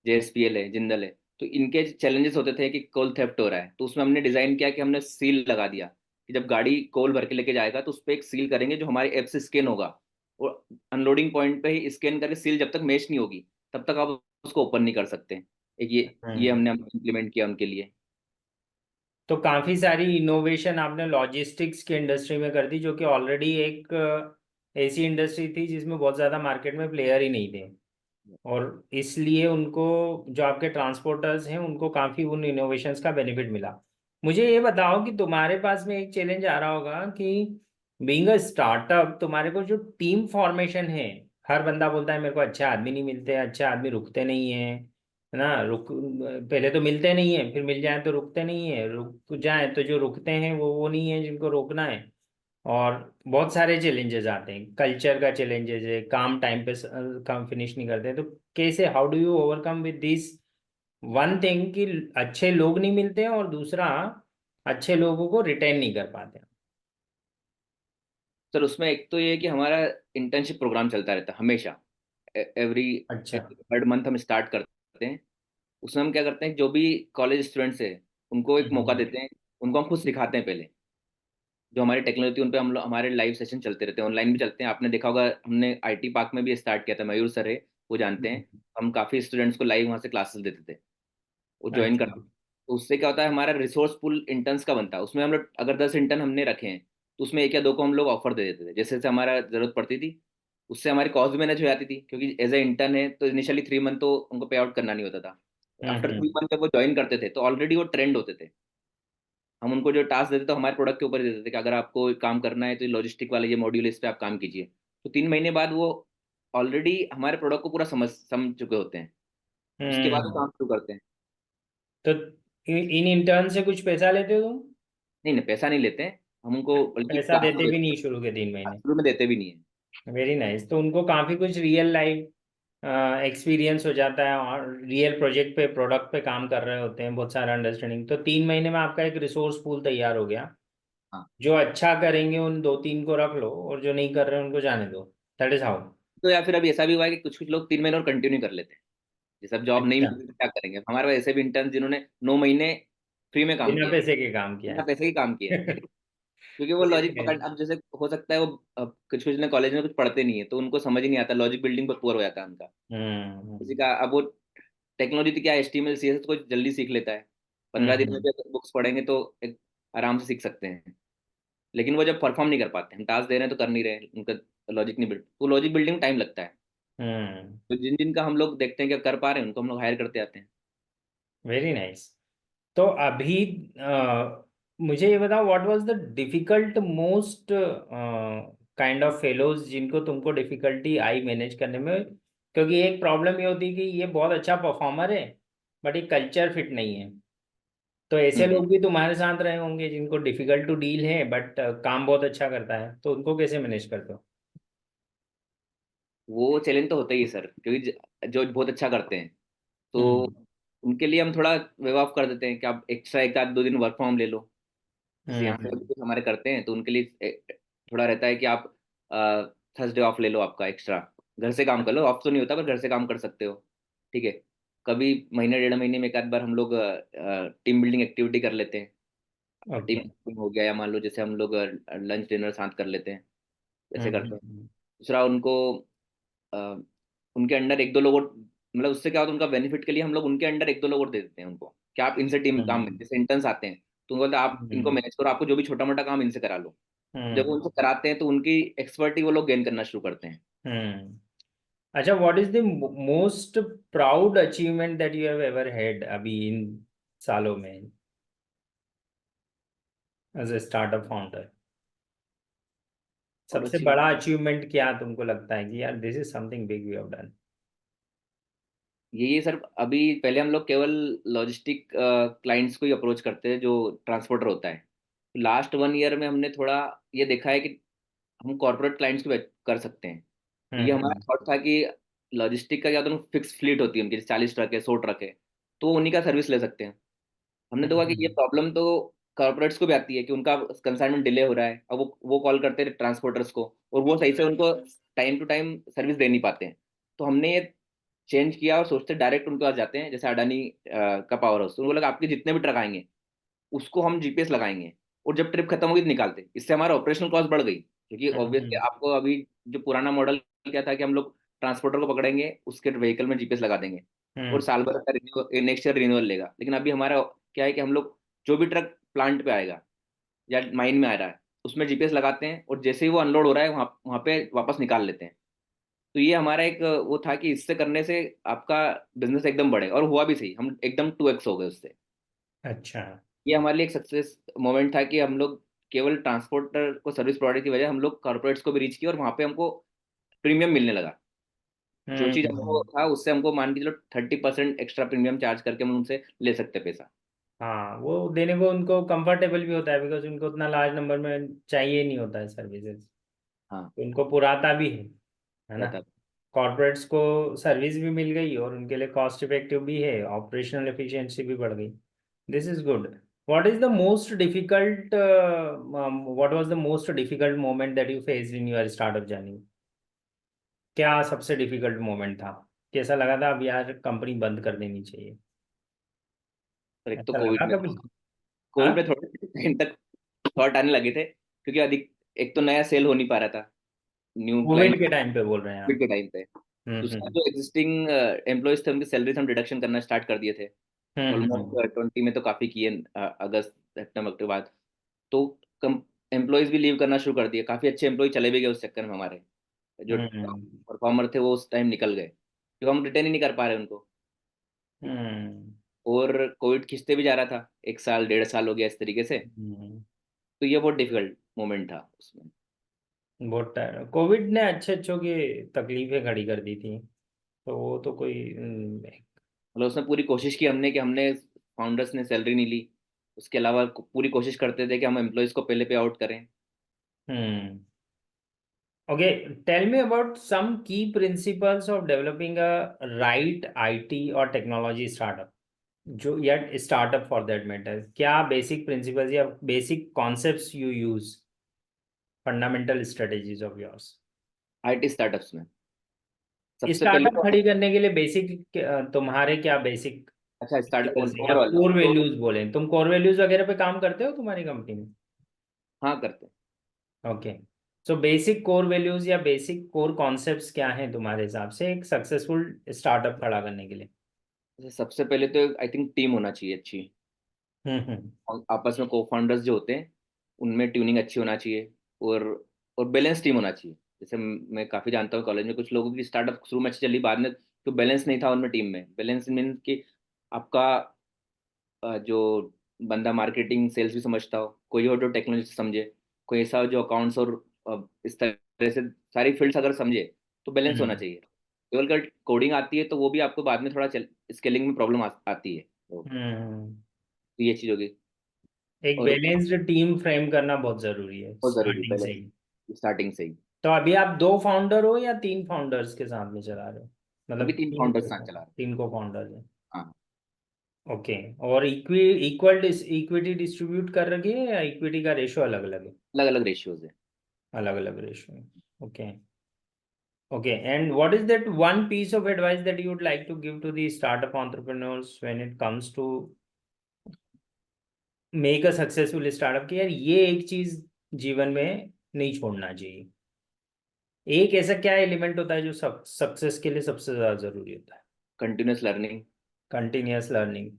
जेएसपीएल है, जिंदल है। तो इनके चैलेंजेस होते थे कि कोल थेफ्ट हो रहा है, तो उसमें हमने डिजाइन किया कि हमने सील लगा दिया कि जब गाड़ी कोल भर के लेके जाएगा तो उस पर एक सील करेंगे जो हमारे ऐप से स्कैन होगा, और अनलोडिंग पॉइंट पे ही स्कैन करके सील जब तक मैच नहीं होगी तब तक आप उसको ओपन नहीं कर सकते। एक ये हम्म। हमने इम्प्लीमेंट किया उनके लिए। तो काफी सारी इनोवेशन आपने लॉजिस्टिक्स की इंडस्ट्री में कर दी, जो कि ऑलरेडी एक ऐसी इंडस्ट्री थी जिसमें बहुत ज्यादा मार्केट में प्लेयर ही नहीं थे। और इसलिए उनको, जो आपके ट्रांसपोर्टर्स हैं, उनको काफी उन इनोवेशंस का बेनिफिट मिला। मुझे ये बताओ कि तुम्हारे पास में एक चैलेंज आ रहा होगा कि बीइंग अ स्टार्टअप, तुम्हारे को जो टीम फॉर्मेशन है, हर बंदा बोलता है मेरे को अच्छे आदमी नहीं मिलते, अच्छे आदमी रुकते नहीं है, है ना? पहले तो मिलते नहीं है, फिर मिल जाए तो रुकते नहीं है, रुक जाए तो जो रुकते हैं वो नहीं है जिनको रोकना है। और बहुत सारे चैलेंजेस आते हैं, कल्चर का चैलेंजेस है, काम टाइम पे काम फिनिश नहीं करते, तो कैसे, how do you overcome with this one thing कि अच्छे लोग नहीं मिलते हैं, और दूसरा अच्छे लोगों को रिटेन नहीं कर पाते? सर उसमें एक तो ये है कि हमारा इंटर्नशिप प्रोग्राम चलता रहता है हमेशा, एवरी अच्छा। थर्ड मंथ हम स्टार्ट करते हैं। उसमें हम क्या करते हैं, जो भी कॉलेज स्टूडेंट्स है उनको एक मौका हम्म। देते हैं, उनको हम खुद सिखाते हैं पहले, जो हमारी टेक्नोलॉजी उन पे हम हमारे लाइव सेशन चलते रहते हैं, ऑनलाइन भी चलते हैं। आपने देखा होगा हमने आईटी पार्क में भी स्टार्ट किया था, मयूर सर है वो जानते हैं, हम काफी स्टूडेंट्स को लाइव वहाँ से क्लासेस देते थे, वो ज्वाइन अच्छा। करते। तो उससे क्या होता है, हमारा रिसोर्स पूल इंटर्न्स का बनता है, उसमें हम लोग अगर 10 इंटर्न हमने रखे हैं तो उसमें एक या दो को हम लोग ऑफर दे देते थे, जैसे जैसे हमारा जरूरत पड़ती थी। उससे हमारी कॉस्ट भी मैनेज हो जाती थी, क्योंकि एज ए इंटर्न है तो इनिशियली 3 मंथ तो उनको पे आउट करना नहीं होता था। आफ्टर थ्री हम्म। मंथ जब वो ज्वाइन करते थे तो ऑलरेडी वो ट्रेंड होते थे। हम उनको जो टास्क देते थे तो हमारे प्रोडक्ट के ऊपर ही देते थे कि अगर आपको काम करना है तो लॉजिस्टिक वाले ये मॉड्यूल इस पे आप काम कीजिए। तो 3 महीने बाद वो ऑलरेडी हमारे प्रोडक्ट को पूरा समझ चुके होते हैं, उसके बाद वो हम्म। काम शुरू करते हैं। तो इन इंटर्न से कुछ पैसा लेते हो तुम? नहीं नहीं, पैसा नहीं लेते हैं, हम उनको बल्कि पैसा क्लास देते भी नहीं शुरू के 3 महीने? शुरू में देते भी नहीं है। Very nice. तो उनको काफी कुछ रियल लाइफ एक्सपीरियंस हो जाता है, और रियल प्रोजेक्ट पे, प्रोडक्ट पे काम कर रहे होते हैं, बहुत सारा अंडरस्टैंडिंग। तो 3 महीने में आपका एक रिसोर्स पूल तैयार हो गया। हाँ, जो अच्छा करेंगे उन दो तीन को रख लो, और जो नहीं कर रहे हैं उनको जाने दो। That is how. तो या फिर अभी ऐसा भी हुआ है कि कुछ कुछ लोग 3 महीने और कंटिन्यू कर लेते हैं। जैसे अब जॉब नहीं अच्छा, मिली तो क्या करेंगे, हमारे पास ऐसे भी इंटर्न जिन्होंने 9 महीने फ्री में काम बिना किया है, पैसे के काम किया बिना पैसे ही काम किया है। है। क्योंकि वो वेरी लॉजिक पकड़, नाइस। अब जैसे हो सकता है वो कुछ कुछ ने कॉलेज में कुछ पढ़ते नहीं है तो उनको समझ ही नहीं आता, लॉजिक बिल्डिंग पर पुअर हो जाता है उनका। किसी हम्म। का अब वो टेक्नोलॉजी तो क्या, HTML CSS को जल्दी सीख लेता है, 15 दिन में हम्म। भी अगर बुक्स पढ़ेंगे तो एक आराम से सीख सकते हैं। लेकिन वो जब परफॉर्म नहीं कर पाते, हम टास्क दे रहे हैं तो कर नहीं रहे, उनका लॉजिक नहीं बिल्ड, तो लॉजिक बिल्डिंग टाइम लगता है। हम्म। तो जिन जिनका हम लोग देखते हैं कि कर पा रहे हैं उनको हम लोग हायर करते आते हैं। Very nice. तो अभी मुझे ये बताओ, what was the difficult most kind of fellows जिनको तुमको डिफिकल्टी आई मैनेज करने में? क्योंकि एक प्रॉब्लम ये होती है कि ये बहुत अच्छा परफॉर्मर है, बट ये कल्चर फिट नहीं है। तो ऐसे हम्म। लोग भी तुम्हारे साथ रहे होंगे जिनको डिफिकल्ट टू डील है, बट काम बहुत अच्छा करता है, तो उनको कैसे मैनेज करते हो? वो चैलेंज तो होता ही है सर, क्योंकि जो बहुत अच्छा करते हैं तो हम्म। उनके लिए हम थोड़ा वेव ऑफ कर देते हैं कि आप एक्स्ट्रा एक आध 2 दिन वर्क फ्रॉम ले लो। जैसे यहाँ पे हम्म। अभी कुछ हमारे करते हैं तो उनके लिए थोड़ा रहता है कि आप थर्सडे ऑफ ले लो आपका एक्स्ट्रा, घर से काम कर लो, ऑफ तो नहीं होता पर घर से काम कर सकते हो। ठीक है, कभी महीने 1.5 महीने में एक आध बार हम लोग टीम बिल्डिंग एक्टिविटी कर लेते हैं। ओके। टीम हो गया, या मान लो जैसे हम लोग लंच डिनर साथ कर लेते हैं, ऐसे करते हैं। हम्म। दूसरा उनको अ, उनके अंडर एक दो लोग मतलब उससे क्या होता है, उनका बेनिफिट के लिए हम लोग उनके अंडर एक दो लोग और दे देते हैं उनको, कि आप इनसे टीम काम में, हम्म। जैसे इंटर्न्स आते हैं तो उनको बोलते हैं आप इनको हम्म। मैनेज करो, आपको जो भी छोटा मोटा काम इनसे करा लो। जब वो हम्म। उनसे कराते हैं तो उनकी एक्सपर्टी वो लोग गेन करना शुरू करते हैं। हम्म। अच्छा, what is the most proud achievement that you have ever had अभी इन सालों में एज ए स्टार्टअप फाउंडर? और सबसे बड़ा अचीवमेंट क्या तुमको लगता है कि यार this is something big we have done? ये सर, अभी पहले हम लोग केवल लॉजिस्टिक क्लाइंट्स को ही अप्रोच करते हैं जो ट्रांसपोर्टर होता है। लास्ट 1 ईयर में हमने थोड़ा ये देखा है कि हम कॉर्पोरेट क्लाइंट्स को कर सकते हैं। तो ये हमारा हम्म। थॉट था कि लॉजिस्टिक का क्या, तो फिक्स फ्लीट होती है उनकी, 40 ट्रक है, 100 ट्रक है, तो उन्हीं का सर्विस ले सकते हैं। हमने देखा कि ये हम्म। प्रॉब्लम तो कॉर्पोरेट्स को भी आती है कि उनका कंसाइनमेंट डिले हो रहा है, अब वो कॉल करते हैं ट्रांसपोर्टर्स को और वो सही से उनको टाइम टू टाइम सर्विस दे नहीं पाते हैं। तो हमने ये चेंज किया और सोचते डायरेक्ट उनके पास जाते हैं, जैसे अडानी का पावर हाउस, तो उनको लगा आपके जितने भी ट्रक आएंगे उसको हम GPS लगाएंगे और जब ट्रिप खत्म होगी तो निकालते। इससे हमारा ऑपरेशनल कॉस्ट बढ़ गई, क्योंकि ऑब्वियसली हम्म। आपको अभी जो पुराना मॉडल क्या था कि हम लोग ट्रांसपोर्टर को पकड़ेंगे, उसके व्हीकल में GPS लगा देंगे और हम्म। साल भर का नेक्स्ट ईयर रिन्यूअल लेगा। लेकिन अभी हमारा क्या है कि हम लोग जो भी ट्रक प्लांट पे आएगा या माइन में आ रहा है उसमें GPS लगाते हैं और जैसे ही वो अनलोड हो रहा है वहाँ वहाँ पे वापस निकाल लेते हैं। तो ये हमारा एक वो था कि इससे करने से आपका बिजनेस एकदम बढ़े, और हुआ भी सही, हम एकदम 2x हो गए उससे। अच्छा। ये हमारे लिए एक सक्सेस मोमेंट था कि हम लोग केवल ट्रांसपोर्टर को सर्विस प्रोवाइड की वजह हम लोग कॉर्पोरेट्स को भी रीच किया और वहां पे हमको प्रीमियम मिलने लगा। जो चीज हमको हम्म। था उससे हमको मान के चलो 30% एक्स्ट्रा प्रीमियम चार्ज करके हम उनसे ले सकते पैसा। हाँ, वो देने को उनको कंफर्टेबल भी होता है, बिकॉज उनको उतना लार्ज नंबर में चाहिए नहीं होता है सर्विसेज। हाँ, उनको पुराता भी है ना? रहता। कॉर्पोरेट्स को सर्विस भी मिल गई और उनके लिए कॉस्ट इफेक्टिव भी है, ऑपरेशनल एफिशिएंसी भी बढ़ गई। This is good. What is the most difficult, what was the most difficult moment that you faced in your startup journey? क्या सबसे डिफिकल्ट मोमेंट था? कैसा लगा था अब यार कंपनी बंद कर देनी चाहिए? और एक तो ऐसा कोविड लगा में, कभी? हाँ। कोविड में थोड़े टाइम तक थॉट आने लगे थे, क्योंकि अधिक एक तो नया सेल हो नहीं पा रहा था, न्यू कोविड क्लाइंट के टाइम पे बोल रहे हैं कोविड आप? के टाइम पे। दूसरा हम्म। जो एग्जिस्टिंग एम्प्लॉयज थे उनकी सैलरीज हम डिडक्शन करना स्टार्ट कर दिए थे। हम्म। ऑलमोस्ट 20 में तो काफी किए, अगस्त सितंबर के बाद। तो कम एम्प्लॉयज भी लीव करना शुरू कर दिए, काफी अच्छे एम्प्लॉय चले भी गए उस चक्कर में हमारे, जो हम्म। परफॉर्मर थे वो उस टाइम निकल गए क्योंकि हम रिटेन ही नहीं कर पा रहे उनको। हम्म। और कोविड खिंचते भी जा रहा था, 1 साल 1.5 साल हो गया इस तरीके से। हम्म। तो ये बहुत डिफिकल्ट मोमेंट था उसमें। बहुत टाइम कोविड ने अच्छे अच्छों की तकलीफें खड़ी कर दी थी, तो वो तो कोई मतलब उसमें पूरी कोशिश की हमने कि हमने फाउंडर्स ने सैलरी नहीं ली, उसके अलावा पूरी कोशिश करते थे कि हम एम्प्लॉयज़ को पहले पे आउट करें। Hmm. Okay, tell me about some key principles of developing a right IT और टेक्नोलॉजी स्टार्टअप, जो या स्टार्टअप फॉर दैट मैटर, क्या बेसिक प्रिंसिपल्स या basic concepts you use, fundamental strategies of yours? IT startups में सबसे पहले startup तो खड़ी करने के लिए बेसिक तुम्हारे क्या बेसिक अच्छा स्टार्ट या ओवरऑल कोर तो वैल्यूज बोले, तुम कोर वैल्यूज वगैरह पे काम करते हो तुम्हारी कंपनी में? हाँ करते हैं। Okay. So basic core values या बेसिक कोर कॉन्सेप्ट्स क्या हैं तुम्हारे हिसाब से एक सक्सेसफुल स्टार्टअप खड़ा करने के लिए? जैसे सबसे पहले तो आई थिंक टीम होना चाहिए अच्छी, हम्म। और आपस में को फाउंडर्स जो होते हैं उनमें ट्यूनिंग अच्छी होना चाहिए, और बैलेंस टीम होना चाहिए। जैसे मैं काफ़ी जानता हूँ कॉलेज में कुछ लोगों की स्टार्टअप शुरू में अच्छी चली, बाद में तो बैलेंस नहीं था उनमें टीम में। बैलेंस मीन कि आपका जो बंदा मार्केटिंग सेल्स भी समझता हो, कोई हो जो टेक्नोलॉजी समझे, कोई ऐसा हो जो अकाउंट्स और इस तरह से सारी फील्ड्स अगर समझे, तो बैलेंस होना हम्म। चाहिए। केवल कर कोडिंग आती है तो वो भी आपको बाद में थोड़ा स्केलिंग में प्रॉब्लम आती है, हम्म। तो ये चीज़ होगी। एक और बैलेंस्ड टीम फ्रेम करना बहुत जरूरी है बहुत ज़रूरी स्टार्टिंग से ही। पहले स्टार्टिंग से ही। तो अभी आप दो फाउंडर हो या तीन फाउंडर्स के साथ में चला रहे हो? अभी मतलब 3 तीन फाउंडर्स साथ को, चला रहे हैं। तीन को फाउंडर्स है? हाँ, ओके। और इक्वल इक्विटी डिस्ट्रीब्यूट कर रखी है या इक्विटी का रेशो अलग अलग है? अलग अलग रेशियोज है। अलग अलग रेशो है। Okay. Okay, and what is that one piece of advice that you would like to give to the startup entrepreneurs when it comes to make a successful startup? कि यार ये एक चीज जीवन में नहीं छोड़ना चाहिए। एक ऐसा क्या एलिमेंट होता है जो सक्सेस के लिए सबसे ज्यादा जरूरी होता है? Continuous learning. Continuous learning.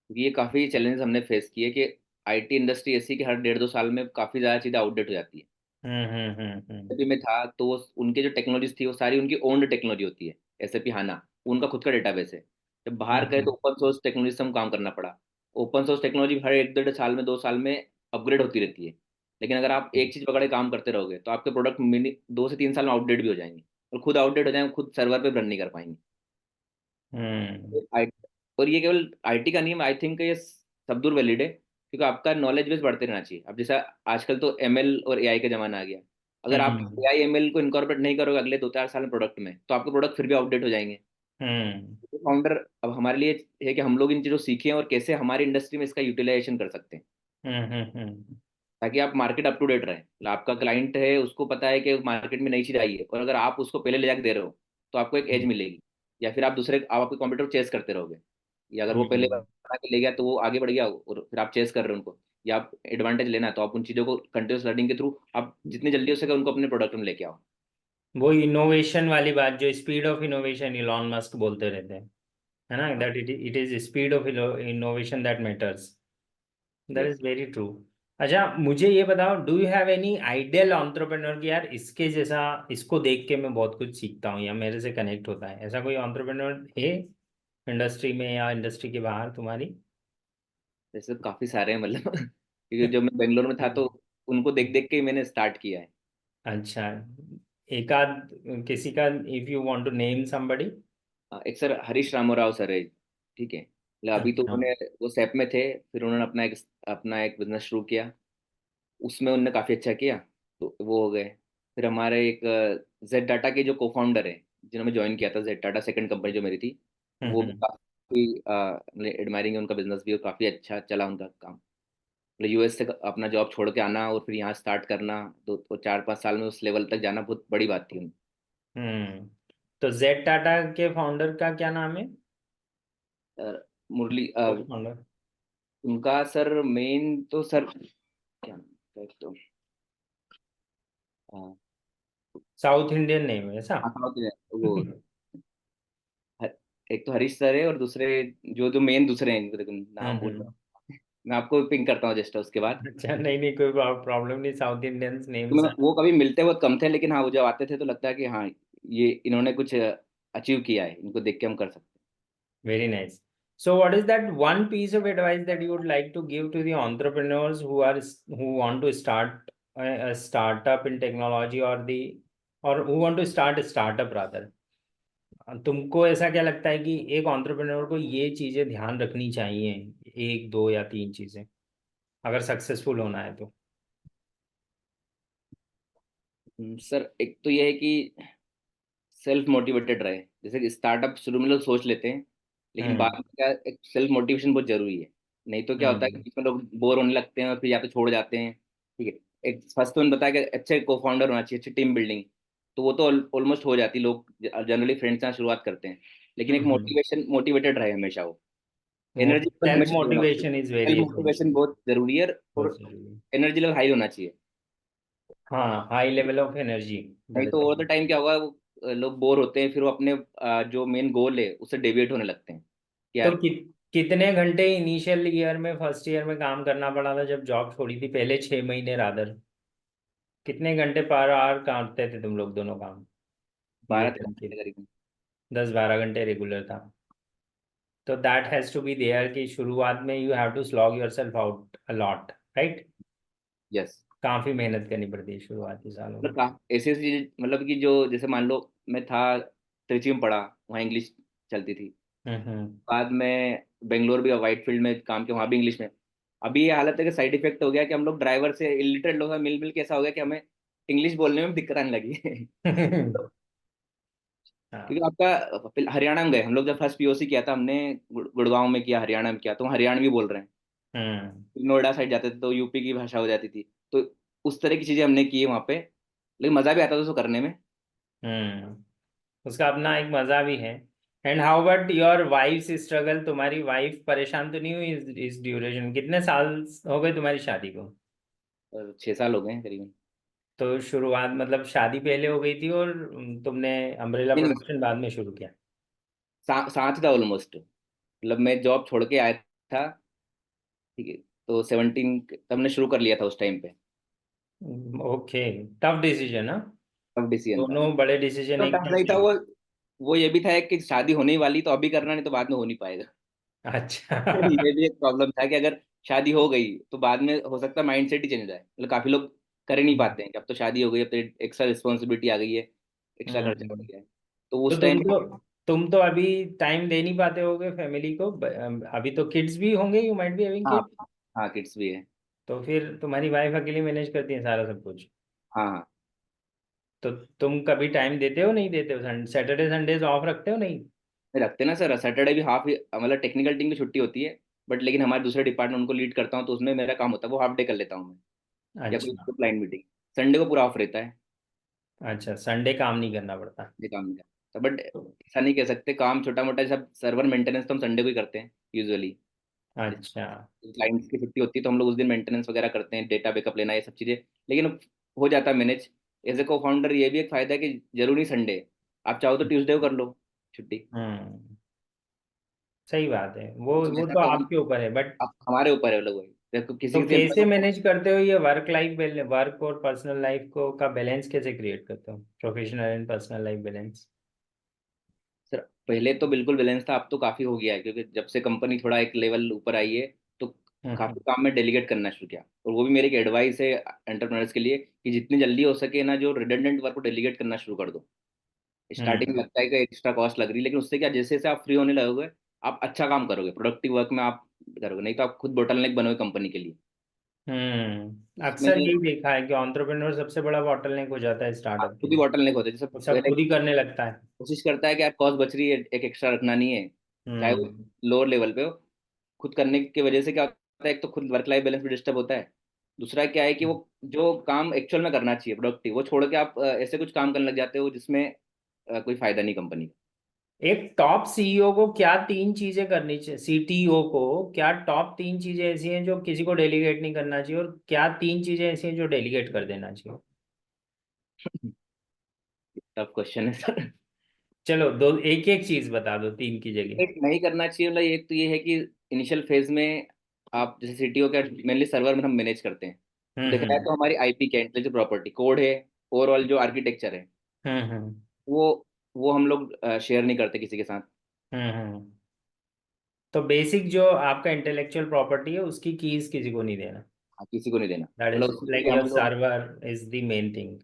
ये काफ़ी चैलेंजेस हमने फेस किए कि आईटी इंडस्ट्री ऐसी कि हर 1.5-2 साल में काफ़ी ज़्यादा चीज़ें आउटडेट हो जाती है। एसएपी में था तो उनके जो टेक्नोलॉजीज थी वो सारी उनकी ओन्ड टेक्नोलॉजी होती है। एसएपी हाना उनका खुद का डेटाबेस है। जब बाहर गए तो हम्म। ओपन सोर्स टेक्नोलॉजी से हम काम करना पड़ा। ओपन सोर्स टेक्नोलॉजी हर 1-1.5 साल में 2 साल में अपग्रेड होती रहती है। लेकिन अगर आप एक चीज़ पकड़े काम करते रहोगे तो आपके प्रोडक्ट मिनी 2 से 3 साल में आउटडेट भी हो जाएंगे, और खुद आउटडेट हो जाएंगे, खुद सर्वर पे रन नहीं कर पाएंगे। हम्म। आई- और ये केवल आईटी का नहीं है, आई थिंक ये सब दूर वैलिड है, क्योंकि आपका नॉलेज बेस बढ़ते रहना चाहिए। अब जैसा आजकल तो एमएल और एआई का जमाना आ गया। अगर आप हम्म। एआई एमएल को इनकॉर्पोरेट नहीं करोगे अगले 2-4 साल में प्रोडक्ट में, तो आपके प्रोडक्ट फिर भी आउटडेट हो जाएंगे। हम्म। फाउंडर अब हमारे लिए है कि हम लोग इन चीज़ों को सीखें और कैसे हमारी इंडस्ट्री में इसका यूटिलाइजेशन कर सकते हैं, हम्म। ताकि आप मार्केट अप टू डेट रहे। मतलब आपका क्लाइंट है, उसको पता है कि मार्केट में नई चीज़ आई है, और अगर आप उसको पहले ले जाके दे रहे हो तो आपको एक एज मिलेगी। या फिर आप आपके कॉम्पिटिटर चेस करते रहोगे, या अगर वो पहले हम्म। बना के ले गया तो वो आगे बढ़ गया और फिर आप चेस कर रहे हो उनको, या आप एडवांटेज लेना है तो आप उन चीज़ों को कंटिन्यूस लर्निंग के थ्रू आप जितनी जल्दी हो सके उनको अपने प्रोडक्ट में लेके आओ। वो इनोवेशन वाली बात जो speed of innovation Elon Musk बोलते रहते हैं, है ना, हाँ। That it is speed of innovation that matters. That yes. Is very true. अच्छा, मुझे ये बताओ, do you have any ideal entrepreneur कि यार इसके जैसा, इसको देख के मैं बहुत कुछ सीखता हूँ या मेरे से कनेक्ट होता है, ऐसा कोई एंटरप्रेन्योर है इंडस्ट्री में या इंडस्ट्री के बाहर तुम्हारी? वैसे तो काफ़ी सारे हैं मतलब क्योंकि जब मैं बेंगलोर में था तो उनको देख देख के ही मैंने स्टार्ट किया है। अच्छा, एक आध किसी का, if you want to name somebody? एक सर हरीश रामोराव सर है, ठीक है। मतलब अभी तो अच्छा। उन्होंने वो सैप में थे, फिर उन्होंने अपना एक बिजनेस शुरू किया, उसमें उन्होंने काफ़ी अच्छा किया, तो वो हो गए। फिर हमारे एक जेड डाटा के जो को फाउंडर है, जिन्होंने ज्वाइन किया था जेड डाटा, सेकंड कंपनी जो मेरी थी, वो भी हम्म। काफ़ी एडमायरिंग है उनका बिजनेस भी, और काफ़ी अच्छा चला उनका काम। मतलब यूएस से अपना जॉब छोड़ के आना और फिर यहाँ स्टार्ट करना, 4-5 साल में उस लेवल तक जाना बहुत बड़ी बात थी। हम्म। तो जेड टाटा के फाउंडर का क्या नाम है? मुरली को फाउंडर? उनका सर मेन तो सर क्या नाम है, एक तो हाँ, साउथ इंडियन नेम है ऐसा? हाँ, वो ह- एक तो हरीश सर है, और दूसरे जो जो मेन दूसरे हैं, देखो नाम भूल रहा हम्म। हूँ। मैं आपको पिंक करता हूँ जस्ट उसके बाद। अच्छा, नहीं नहीं, कोई प्रॉब्लम नहीं, साउथ इंडियंस तो नेम्स। वो कभी मिलते बहुत कम थे, लेकिन हाँ वो जब आते थे तो लगता है कि हाँ ये इन्होंने कुछ अचीव किया है, इनको देख के हम कर सकते Very nice. So, what is that one piece of advice that you would like to give to the entrepreneurs who want to start a startup in technology, or who want to start a startup rather? तुमको ऐसा क्या लगता है कि एक entrepreneur को ये चीजें ध्यान रखनी चाहिए, एक दो या तीन चीजें, अगर सक्सेसफुल होना है तो? हैं। सर एक तो ये है कि सेल्फ मोटिवेटेड रहे। जैसे कि स्टार्टअप शुरू में लोग सोच लेते हैं, लेकिन बाद हम्म। में क्या, एक सेल्फ मोटिवेशन बहुत जरूरी है। नहीं तो क्या होता है कि हम्म। बीच में लोग बोर होने लगते हैं और फिर या तो छोड़ जाते हैं। ठीक है, एक फर्स्ट तो मैंने बताया कि अच्छे को फाउंडर होना चाहिए, अच्छी टीम बिल्डिंग। तो वो तो ऑलमोस्ट हो जाती, लोग जनरली फ्रेंड्स से शुरुआत करते हैं, लेकिन एक हम्म। मोटिवेटेड रहे हमेशा वो, एनर्जी लेवल सेल्फ हमेशा लो होना चाहिए। Motivation is very self motivation essential. बहुत जरूरी है, बहुत और जरूरी। एनर्जी लेवल हाई होना चाहिए। हाँ, हाई लेवल ऑफ एनर्जी। नहीं तो ओवर द टाइम क्या होगा, वो लोग बोर होते हैं, फिर वो अपने जो मेन गोल है उससे डेविएट होने लगते हैं कि तो यार। कितने घंटे इनिशियल ईयर में, फर्स्ट ईयर में काम करना पड़ा था जब जॉब छोड़ी थी, पहले 6 महीने रादर? कितने घंटे पर आवर करते थे तुम लोग दोनों काम, ये 12-13 करके? घंटे करीबन। 10-12 घंटे रेगुलर था। तो that has to be there कि शुरुआत में you have to slog yourself out a lot, right? Yes. काफी मेहनत करनी पड़ती है शुरुआती सालों में। मतलब ऐसी ऐसी चीजें, मतलब कि जो जैसे मान लो मैं था त्रिची में पढ़ा, वहाँ इंग्लिश चलती थी। हम्म। बाद में बेंगलोर भी वाइट फील्ड में काम किया, वहाँ भी इंग्लिश में। अभी ये हालत है कि साइड इफेक्ट हो गया कि हम लोग ड्राइवर से इलिटरेट लोग हैं, मिल मिल के ऐसा हो गया कि हमें इंग्लिश बोलने में दिक्कत आने लगी है। हम्म। क्योंकि हाँ। आपका हरियाणा में गए हम लोग, जब फर्स्ट पीओसी किया था हमने, गुड़गांव में किया, हरियाणा में किया, तो हम हरियाणवी बोल रहे हैं। हम्म। नोएडा साइड जाते थे तो यूपी की भाषा हो जाती थी। तो उस तरह की चीजें हमने की वहाँ पे, लेकिन मजा भी आता था उसको करने में। उसका अपना एक मजा भी है। And how about your wife's struggle? तुम्हारी वाइफ परेशान तो नहीं हुई इस ड्यूरेशन? कितने साल हो गए तुम्हारी शादी को? और 6 साल हो गए हैं करीबन। तो शुरुआत मतलब शादी पहले हो गई थी और तुमने अम्ब्रेला नहीं नहीं, प्रोडक्शन बाद में शुरू किया? साथ ही था ऑलमोस्ट। मतलब मैं जॉब छोड़ के आया था, ठीक है, तो 17 तब हमने शुरू कर लिया था उस टाइम पे। ओके। टफ डिसीजन, हाँ। तब डिसीजन था। दोनों बड़े डिसीजन तो एक टफ साथ नहीं था लिए। वो ये भी था कि शादी होने ही वाली, तो अभी करना, नहीं तो बाद में हो नहीं पाएगा। अच्छा। ये भी एक प्रॉब्लम था कि अगर शादी हो गई तो बाद में हो सकता है माइंड सेट ही चेंज हो जाए। मतलब काफी लोग कर ही नहीं पाते हैं कि अब तो शादी हो गई, अब तो एक्स्ट्रा रिस्पॉन्सिबिलिटी आ गई है, एक्स्ट्रा खर्चा बढ़ हम्म। गया है। तो तो उस टाइम तुम तो अभी टाइम दे नहीं पाते होगे फैमिली को, अभी तो किड्स भी होंगे, यू माइट बी हैविंग हाँ। किड्स। हाँ, किड्स भी है। तो फिर तुम्हारी वाइफ अकेली मैनेज करती है सारा सब कुछ? हाँ हाँ। तो तुम कभी टाइम देते हो, नहीं देते हो? सैटरडे संडेज ऑफ रखते हो, नहीं? नहीं रखते ना सर, सैटरडे भी हाफ, मतलब टेक्निकल टीम की छुट्टी होती है, बट लेकिन हमारे दूसरे डिपार्टमेंट उनको लीड करता हूँ, तो उसमें मेरा काम होता है, वो हाफ डे कर लेता हूँ मैं, या कोई अच्छा। Client meeting. संडे को पूरा ऑफ रहता है, अच्छा, संडे काम नहीं करना पड़ता। ये काम नहीं करता। बट ऐसा नहीं कह सकते, काम छोटा मोटा सब सर्वर मेंटेनेंस तो हम संडे को ही करते हैं यूजुअली। अच्छा। क्लाइंट्स की छुट्टी होती है तो हम लोग उस दिन मेंटेनेंस वगैरह करते हैं, डेटा बैकअप लेना, ये सब चीज़ें, लेकिन हो जाता है मैनेज। एज ए को फाउंडर ये भी एक फायदा है कि जरूरी संडे, आप चाहो तो ट्यूसडे को कर लो छुट्टी। हम्म। सही बात है, वो उसमें वो ऐसा तो तो आपके ऊपर है, बट आप हमारे ऊपर है लोग, भाई देखो किसी तो किसी कैसे employee को। मैनेज करते हो ये वर्क और पर्सनल लाइफ को का बैलेंस कैसे क्रिएट करते हो, professional and personal life balance? Sir पहले तो बिल्कुल बैलेंस था, अब तो काफी हो गया है, क्योंकि जब से कंपनी थोड़ा एक लेवल ऊपर आई है, तो काफी हम्म। काम में डेलीगेट करना शुरू किया। और वो भी मेरी एक एडवाइस है एंटरप्रेन्योर्स के लिए, कि जितनी जल्दी हो सके ना, जो रिडंडेंट वर्क को डेलीगेट करना शुरू कर दो। स्टार्टिंग में हम्म। लगता है कि एक्स्ट्रा कॉस्ट लग रही है, लेकिन उससे क्या, जैसे जैसे आप फ्री होने लगोगे, आप अच्छा काम करोगे, प्रोडक्टिव वर्क में आप करोगे, नहीं तो आप खुद बोटलनेक बनोगे कंपनी के लिए। अक्सर इसमें यही देखा है कि एंटरप्रेन्योर सबसे बड़ा बॉटलनेक हो जाता है आप स्टार्टअप के खुद ही लिए। बोटलनेक होते हैं। जैसे वो सब पहले खुद ही करने लगता है। कोशिश करता है कि यार कॉस्ट बच रही है, एक एक्स्ट्रा रखना नहीं है, चाहे वो हम्म। लोअर लेवल पे हो। खुद करने की वजह से क्या होता है, एक तो खुद वर्क लाइफ बैलेंस भी डिस्टर्ब होता है। दूसरा क्या है कि वो जो काम एक्चुअल में करना चाहिए प्रोडक्टिव, वो छोड़ के आप ऐसे कुछ काम करने लग जाते हो जिसमें कोई फायदा नहीं कंपनी का। एक टॉप सीईओ को क्या 3 चीजें करनी चाहिए, सीटीओ को क्या टॉप 3 चीजें ऐसी हैं जो किसी को डेलीगेट नहीं करना चाहिए, और क्या 3 चीजें ऐसी हैं जो डेलीगेट कर देना चाहिए? टफ क्वेश्चन है सर। चलो, दो एक एक चीज बता दो 3 की जगह। एक नहीं करना चाहिए, मतलब एक तो ये है कि इनिशियल फेज में आप जैसे सीटीओ का मेनली सर्वर में हम मैनेज करते हैं, तो देखा जाए हम्म। तो हमारी आईपी क्या इंटेलेक्चुअल प्रॉपर्टी कोड है, ओवरऑल जो आर्किटेक्चर है, हम्म। वो वो हम लोग शेयर नहीं करते किसी के साथ। हम्म। तो बेसिक जो आपका इंटेलेक्चुअल प्रॉपर्टी है उसकी कीज किसी को नहीं देना। हाँ, किसी को नहीं देना। दैट मतलब इज उसमें लाइक भी हम योर लोग server is the main thing.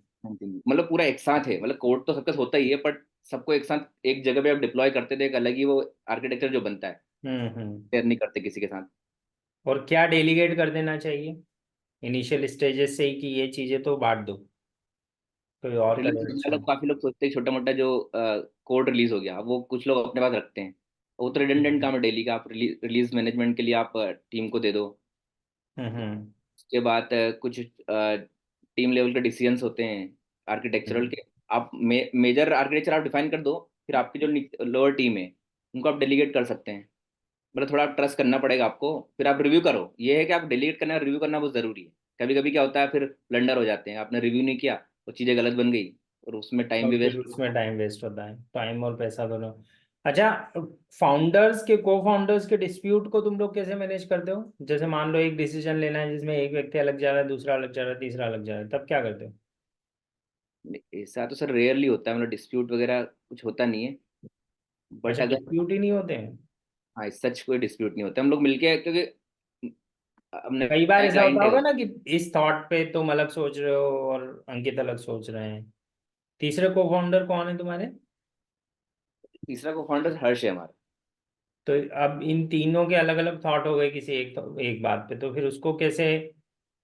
मतलब पूरा एक साथ है, मतलब कोड तो सबका होता ही है, बट सबको एक साथ एक जगह पे आप डिप्लॉय करते थे, एक अलग ही वो आर्किटेक्चर जो बनता है, हम्म। शेयर नहीं करते किसी के साथ। और क्या डेलीगेट कर देना चाहिए इनिशियल स्टेजेस से ही कि ये चीजें तो बांट दो, कोई और करे रिलीज, अच्छा? मतलब काफी लोग सोचते हैं छोटा मोटा जो कोड रिलीज हो गया, वो कुछ लोग अपने पास रखते हैं, वो तो रिडंडेंट काम है डेली का, आप रिलीज मैनेजमेंट के लिए आप टीम को दे दो। हम्म। उसके बाद कुछ टीम लेवल के डिसीजंस होते हैं आर्किटेक्चरल के, आप मेजर आर्किटेक्चर आप डिफाइन कर दो, फिर आपकी जो लोअर टीम है उनको आप डेलीगेट कर सकते हैं। मतलब थोड़ा ट्रस्ट करना पड़ेगा आपको, फिर आप रिव्यू करो। ये है कि आप डेलीगेट करना और रिव्यू करना बहुत जरूरी है। कभी कभी क्या होता है, फिर ब्लंडर हो जाते हैं, आपने रिव्यू नहीं किया, वो चीज़ें गलत बन गई और उसमें टाइम और भी फिर वेस्ट। उसमें टाइम वेस्ट होता है, टाइम और पैसा दोनों। अच्छा, फाउंडर्स के को फाउंडर्स के डिस्प्यूट को तुम लोग कैसे मैनेज करते हो? जैसे मान लो एक डिसीजन लेना है जिसमें एक व्यक्ति अलग जा रहा है, दूसरा अलग जा रहा है, तीसरा अलग जा रहा है, तब क्या करते हो? ऐसा तो सर रेयरली होता है, मतलब डिस्प्यूट वगैरह कुछ होता नहीं है। बट अच्छा, अगर, डिस्प्यूट ही नहीं होते हैं? हाँ सच कोई डिस्प्यूट नहीं होता, हम लोग मिलके, क्योंकि हमने कई बार ऐसा होता क्लाइंट है होगा वो। ना कि इस थॉट पे तुम अलग सोच रहे हो और अंकित अलग सोच रहे हैं। तीसरे को फाउंडर कौन है तुम्हारे? तीसरा को फाउंडर हर्ष है हमारा। तो अब इन तीनों के अलग अलग थॉट हो गए किसी एक बात पे, तो फिर उसको कैसे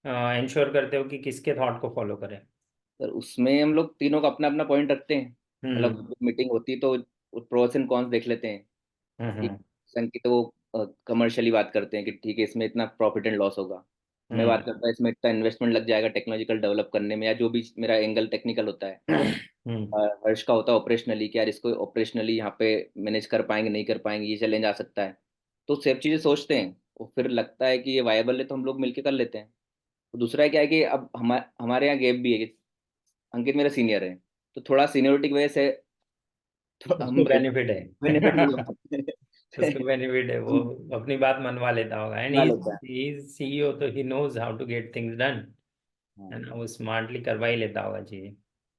इंश्योर करते हो कि किसके थॉट को फॉलो करें? सर उसमें हम लोग तीनों का अपना अपना पॉइंट रखते हैं। हम्म। मतलब मीटिंग होती है तो प्रोस एंड कॉन्स देख लेते हैं कि हम्म। संकेत वो कमर्शियली बात करते हैं कि ठीक है इसमें इतना प्रॉफिट एंड लॉस होगा। मैं बात हम्म। करता है इसमें इतना इन्वेस्टमेंट लग जाएगा टेक्नोलॉजिकल डेवलप करने में, या जो भी मेरा एंगल टेक्निकल होता है। हम्म। हर्ष का होता है ऑपरेशनली, कि यार इसको ऑपरेशनली यहाँ पे मैनेज कर पाएंगे नहीं कर पाएंगे, ये चैलेंज आ सकता है। तो सब चीज़ें सोचते हैं और फिर लगता है कि ये वायबल है तो हम लोग मिलके कर लेते हैं। तो दूसरा क्या है कि अब हमारे यहाँ गैप भी है कि अंकित मेरा सीनियर है, तो थोड़ा सीनियरिटी की वजह से तो हम उसको बेनिफिट बेनिफिट है। नहीं होते। उसको बेनिफिट है, वो अपनी बात मनवा लेता होगा, एंड बना लेता है। ही इज सीईओ, तो he knows how to get things done. है हाँ। ना, वो स्मार्टली करवा ही लेता होगा चीजें।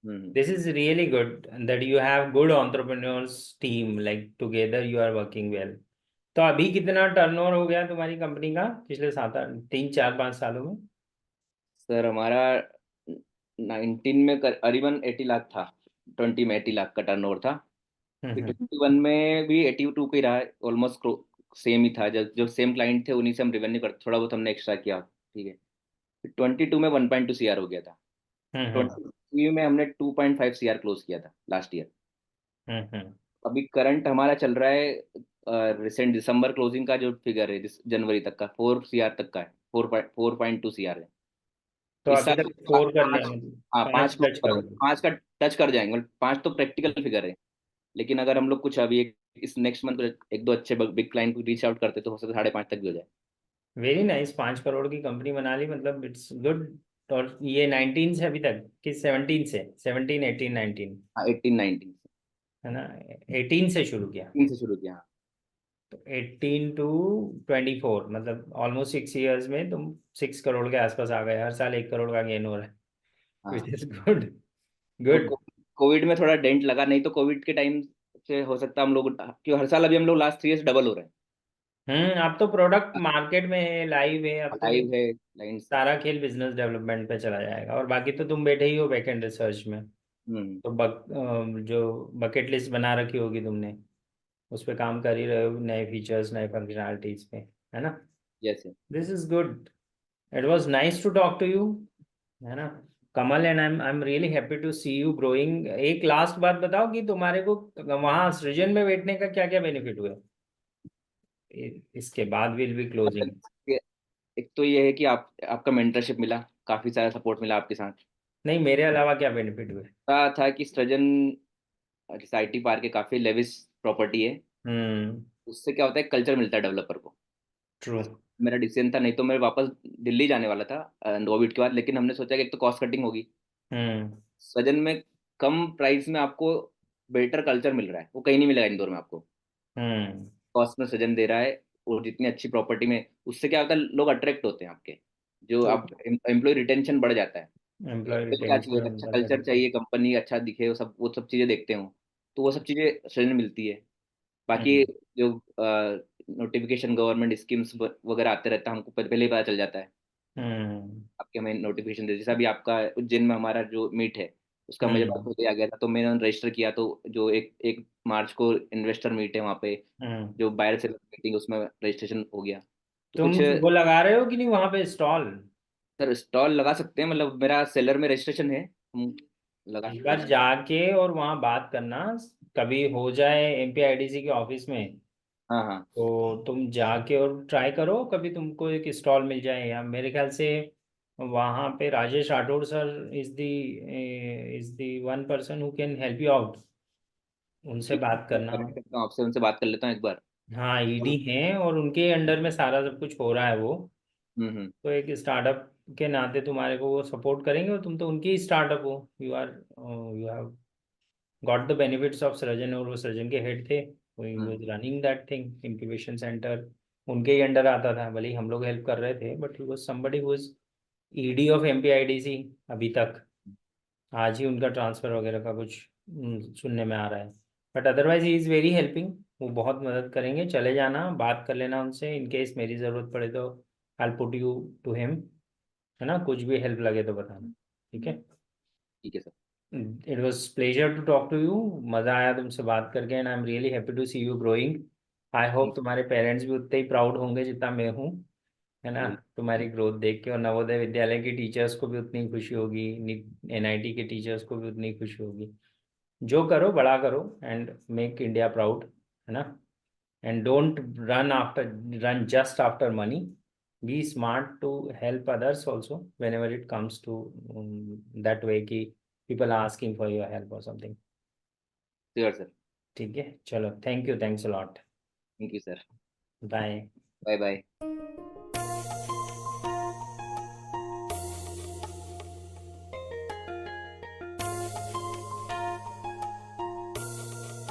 हम्म। This is really good that you have good entrepreneurs team, like together you are working well. तो अभी कितना टर्नओवर हो गया तुम्हारी कंपनी का पिछले 3 4 5 सालों में? सर हमारा 19 में करीबन 80 लाख था। 20 में 80 लाख का टर्नओवर था। फिर हम्म। 21 में भी 82 पे ही रहा, ऑलमोस्ट सेम ही था। जब जब सेम क्लाइंट थे उन्हीं से हम रेवेन्यू करते, थोड़ा बहुत हमने एक्स्ट्रा किया, ठीक है। फिर 22 में 1.2 CR हो गया था। हम्म। 23 में हमने 2.5 CR क्लोज किया था लास्ट ईयर। हम्म। अभी करंट हमारा चल रहा है, रिसेंट दिसंबर क्लोजिंग का जो फिगर है जनवरी तक का 4 CR तक का है। 4.2 CR है। तो इस अभी साल तक स्कोर कर लिया पाँच, मतलब? हाँ पाँच 5 क्लोज टच करेंगे, करोगे? 5 का टच कर जाएंगे। मतलब 5 तो प्रैक्टिकल फिगर है, लेकिन अगर हम लोग कुछ अभी इस नेक्स्ट मंथ एक दो अच्छे बिग क्लाइंट को रीच आउट करते तो हो सकता है 5.5 तक भी हो जाए। वेरी नाइस, 5 करोड़ की कंपनी बना ली, मतलब इट्स गुड। और ये 19 से अभी तक कि 17 से? 17 18 19? हाँ 18 19 है ना, 18 से शुरू किया। 3 से शुरू किया। हाँ। तो 18 to 24, मतलब ऑलमोस्ट 6 इयर्स में तुम 6 करोड़ के आसपास आ गए, हर साल 1 करोड़ का गेन हो रहा है, विच हाँ। Is good. वो गुड। कोविड में थोड़ा डेंट लगा, नहीं तो कोविड के टाइम से हो सकता है हम लोग, क्यों हर साल अभी हम लोग लास्ट 3 ईयर्स डबल हो रहे अब तो प्रोडक्ट मार्केट में है, लाइव है, अब हैं। तो लाइव है लाइन्स। सारा खेल बिजनेस डेवलपमेंट पे चला जाएगा, और बाकी तो तुम बैठे ही हो बैकएंड रिसर्च में। हम्म। तो जो बकेट लिस्ट बना रखी होगी तुमने, उस पे काम कर ही रहे हो, नए फीचर्स नए फंक्शनैलिटीज पे, है ना? Yes. This is good. It was nice to talk to you, है ना, Kamal, and I am really happy to see you growing. एक लास्ट बात बताओ कि तुम्हारे को वहाँ सृजन में बैठने का क्या क्या बेनिफिट हुए? इसके बाद विल बी क्लोजिंग। एक तो ये है कि आपका मेंटरशिप मिला, काफी सारा सपोर्ट मिला आपके साथ। नहीं, मेरे अलावा क्या बेनिफिट हुए? कहा था कि सृजन जैसे IT पार्क है, काफी लेविस प्रॉपर्टी है। हम्म। उससे क्या होता है, कल्चर मिलता है डेवलपर को। ट्रू। मेरा डिसीजन था, नहीं तो मैं वापस दिल्ली जाने वाला था कोविड के बाद, लेकिन हमने सोचा कि एक तो कॉस्ट कटिंग होगी, हम्म। सृजन में कम प्राइस में आपको बेटर कल्चर मिल रहा है, वो कहीं नहीं मिलेगा इंदौर में आपको। हम्म। कॉस्ट में सृजन दे रहा है, और जितनी अच्छी प्रॉपर्टी में, उससे क्या होता है, लोग अट्रैक्ट होते हैं आपके, जो ट्रू। आप एम्प्लॉय रिटेंशन बढ़ जाता है। एम्प्लॉय तो क्या चाहिए, रिटेंशन, अच्छा कल्चर बजट। चाहिए, कंपनी अच्छा दिखे, वो सब चीजें देखते हो, तो वो सब चीजें सृजन मिलती है। बाकी हम्म। जो नोटिफिकेशन गवर्नमेंट स्कीम्स वगैरह आते रहता है, हमको पहले ही पता चल जाता है। हम्म। आपके हमें नोटिफिकेशन दे, जैसा भी आपका उज्जैन में हमारा जो मीट है, उसका मुझे हम्म। पता चल आ गया था, तो मैंने रजिस्टर किया। तो जो 1 मार्च को इन्वेस्टर मीट है वहाँ पे, हम्म। जो बायर सेलर मीटिंग, उसमें रजिस्ट्रेशन हो गया। तो तुम कुछ वो लगा रहे हो कि नहीं वहां पे स्टॉल? सर स्टॉल लगा सकते हैं, मतलब मेरा सेलर में रजिस्ट्रेशन है, हम लगा एक कर बार सकते जाके और वहाँ बात करना, कभी हो जाए MPIDC के ऑफिस में, हैं। हाँ हाँ। तो तुम जाके और ट्राई करो, कभी तुमको एक स्टॉल मिल जाए, या मेरे ख्याल से वहाँ पे Rajesh Rathore sir is the one person who can help you out. उनसे ठीक है, बात मैं करना। कनेक्ट करता हूँ आपसे, उनसे बात कर लेता हूँ एक बार। हाँ, ईडी हैं और उनके अंडर में सारा सब कुछ हो रहा है वो। हम्म। तो एक स्टार्टअप के नाते तुम्हारे को वो सपोर्ट करेंगे और तुम तो उनकी ही स्टार्टअप हो। You have got the benefits of सृजन, और वो सृजन के हेड थे। He was running that thing, incubation centre उनके ही अंडर आता था। भले ही हम लोग हेल्प कर रहे थे, but he was somebody who was ED of MPIDC अभी तक। आज ही उनका ट्रांसफर वगैरह का कुछ सुनने में आ रहा है। But otherwise he is very helping. वो बहुत मदद करेंगे। चले जाना, बात कर लेना उनसे। इन केस मेरी ज़रूरत पड़े तो I put you to him, है ना। कुछ भी हेल्प लगे तो बताना, ठीक है। ठीक है sir. It was pleasure to talk to you. मज़ा आया तुमसे बात करके, and I am really happy to see you growing. I hope thank तुम्हारे पेरेंट्स भी उतने ही प्राउड होंगे जितना मैं हूँ, है ना। यू। तुम्हारी ग्रोथ देख के, और नवोदय विद्यालय की टीचर्स को भी उतनी खुशी होगी, एनआईटी के टीचर्स को भी उतनी खुशी होगी। जो करो बड़ा करो, एंड मेक इंडिया प्राउड, है ना। And don't run just after money. Be smart to help others also whenever it comes to that way कि people are asking for your help और समथिंग। Sure sir. ठीक है, चलो, thank you, thanks a lot. Thank you sir. Bye. Bye bye.